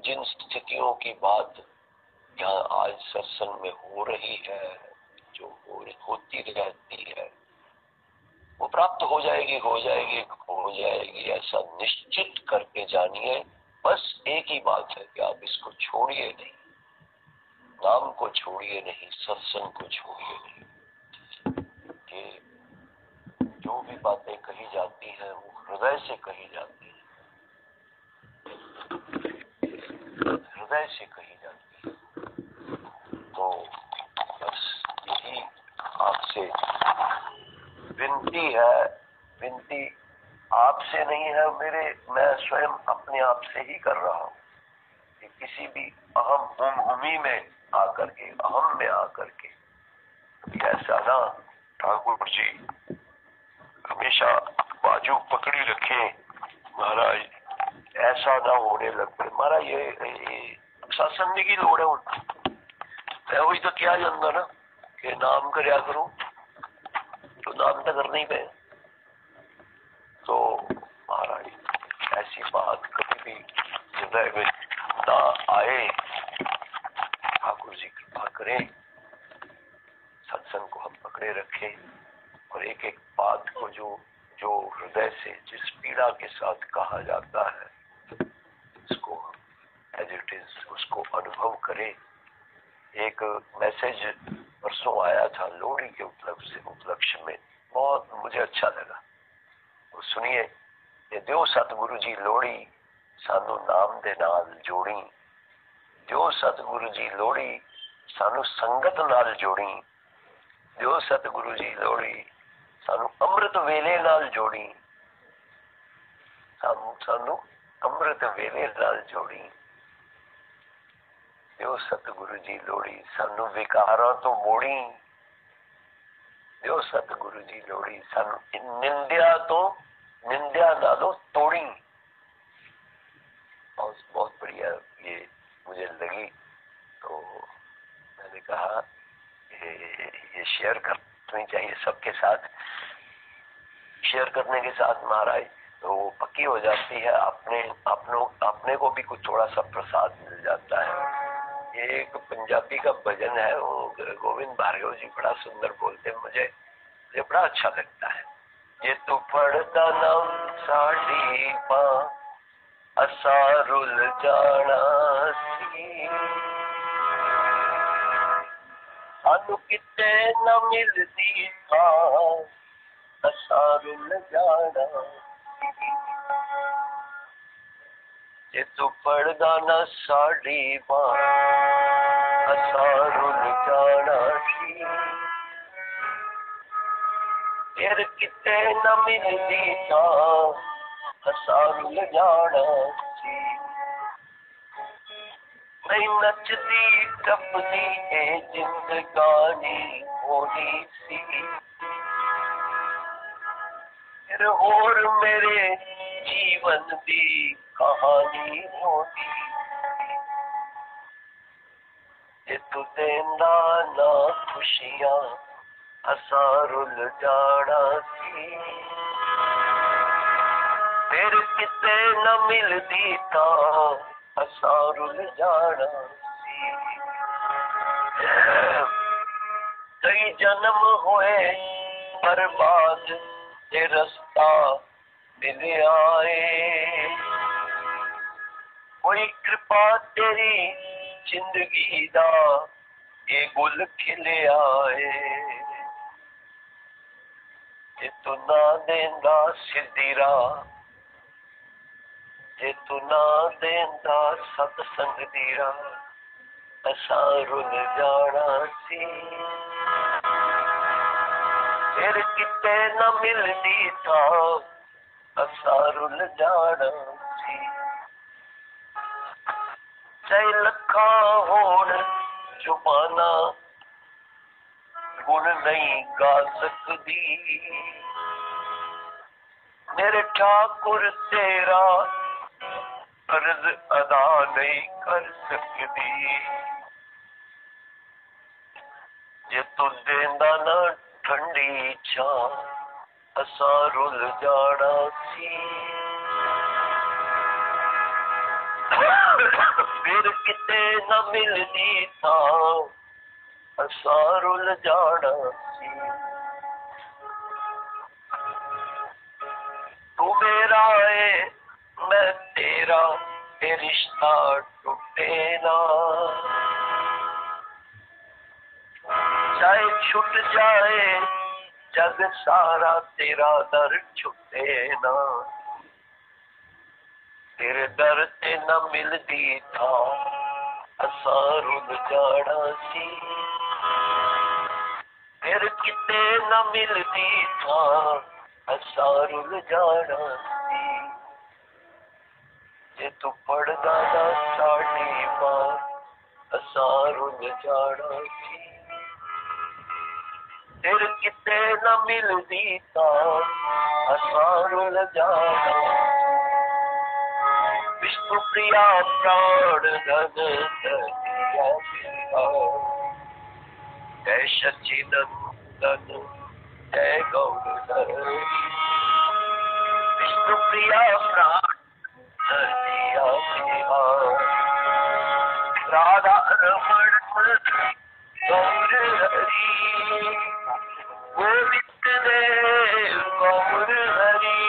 जिन स्थितियों की बात यहाँ आज सत्संग में हो रही है, जो होती रहती है, वो प्राप्त हो जाएगी, ऐसा निश्चित करके जानिए। बस एक ही बात है कि आप इसको छोड़िए नहीं, नाम को छोड़िए नहीं, सत्संग को छोड़िए नहीं। ये जो भी बातें कही जाती हैं वो हृदय से कही जाती है, हृदय से कही जाती है। तो बस यही आपसे विनती आपसे नहीं है, मैं स्वयं अपने आप से ही कर रहा हूँ कि किसी भी अहम में आकर के ऐसा ना ठाकुर जी हमेशा बाजू पकड़ी रखें महाराज, ऐसा ना होने लग पड़े। महाराज ये सत्संग की लोड़ है उनको, मैं वही तो क्या जानता ना कि नाम करया करूं, तो नाम तो करना ही पे। तो महाराज ऐसी बात कभी भी हृदय में ना आए, ठाकुर जी कृपा करें, सत्संग को हम पकड़े रखें और एक एक बात को जो हृदय से जिस पीड़ा के साथ कहा जाता है उसको एज इट इज उसको अनुभव करें। एक मैसेज परसों आया था लोहड़ी के उपलक्ष्य में, बहुत मुझे अच्छा लगा। तो सुनिए, ये दियो सतगुरु जी लोहड़ी सानू नाम दे नाल जोड़ी, दियो सतगुरु जी लोहड़ी सानू संगत नाल जोड़ी, दियो सतगुरु जी लोहड़ी सानू अमृत वेले नाल जोड़ी, सानू अमृत वेले नाल जोड़ी, दियो सतगुरु जी लोहड़ी सानू विकारां तो मोड़ी, दियो सतगुरु जी लोहड़ी सानू निंदिया नालों तोड़ी। बहुत बढ़िया ये मुझे लगी, तो मैंने कहा ये शेयर करनी चाहिए सबके साथ। शेयर करने के साथ महाराज तो वो पक्की हो जाती है, अपने को भी कुछ थोड़ा सा प्रसाद मिल जाता है। एक पंजाबी का भजन है, वो गोविंद भार्गव जी बड़ा सुंदर बोलते हैं, मुझे बड़ा अच्छा लगता है। ये तू पढ़ता नाम साड़ी पा असारुल जाना सी, सानू किते न मिलदी था असारुल जाना सी, ये तू पढ़दा न साड़ी पा असारुल जाना सी, फिर किते न मिलदी था असारुल जाना सी, नहीं नचदी टपदी ए जिंदगानी होनी सी, फिर और मेरे जीवन दी कहानी होनी, जे तू देंदा ना खुशियां असारुल जाना सी, फिर किते न मिलदी ता असारुल जाना सी, कई जन्म होए बर्बाद ते रास्ता मिल आए, कोई कृपा तेरी जिंदगी दा ये गुल खिल आए, जे तू ना देंदा सीधी राह, जे तू ना देंदा सतसंग दी राह, असां रुल जाना सी, फिर किते न मिलदी था, असां रुल जाना सी, चाहे लखा होण जुबाना गुण नहीं गा सकदी, मेरे ठाकुर तेरा कर्ज अदा नहीं कर सकदी, जे तू देंदा ना ठंडी छां, असां रुल जाना सी, फिर किते न मिलदी था, असां रुल जाना सी, तू मेरा है मैं तेरा, ये रिश्ता टूटे ना, चाहे छूट जाए जग सारा, तेरा दर छूटे ना, तेरे दर ते न मिलदी था, असां रुल जाना सी, फिर किते न मिलदी था, असां रुल जाना सी, जे तू पढ़दा ना साडी मां, असां रुल जाना सी, फिर किते न मिलदी था, असां रुल जाना, विष्णु प्रिया प्राण धन दिया पिता, जय सच्चिदंतन जय गौर, विष्णु प्रिया प्राण धन दिया पिता, राधा रमण गौर हरि, गोविंद देव गौर हरि,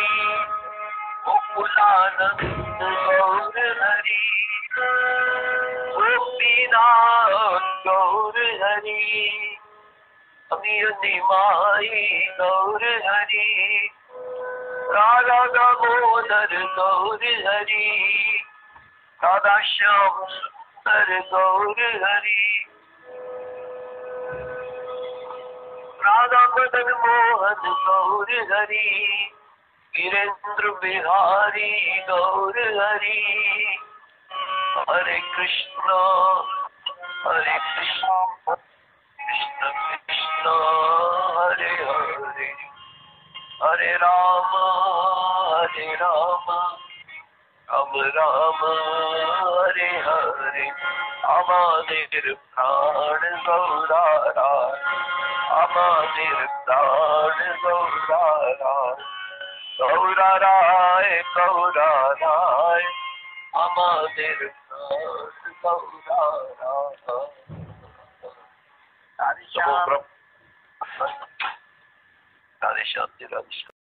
गोकुलानंद गौर हरि, गोपीनाथ गौर हरि, अमीर माई गौर हरि, राधा दामोदर गौर हरि, राधा श्याम सुंदर गौर हरि, राधा मदन मोहन गौर हरि, वीरेंद्र बिहारी गौर हरि, हरे कृष्ण कृष्ण कृष्ण हरे हरे, हरे राम राम राम हरे हरे, আমাদের প্রাণ গৌরারা, আমাদের প্রাণ গৌরারা, গৌরারায় গৌরারায়, আমাদের প্রাণ গৌরারা, রাধে শ্যাম রাধে শ্যাম।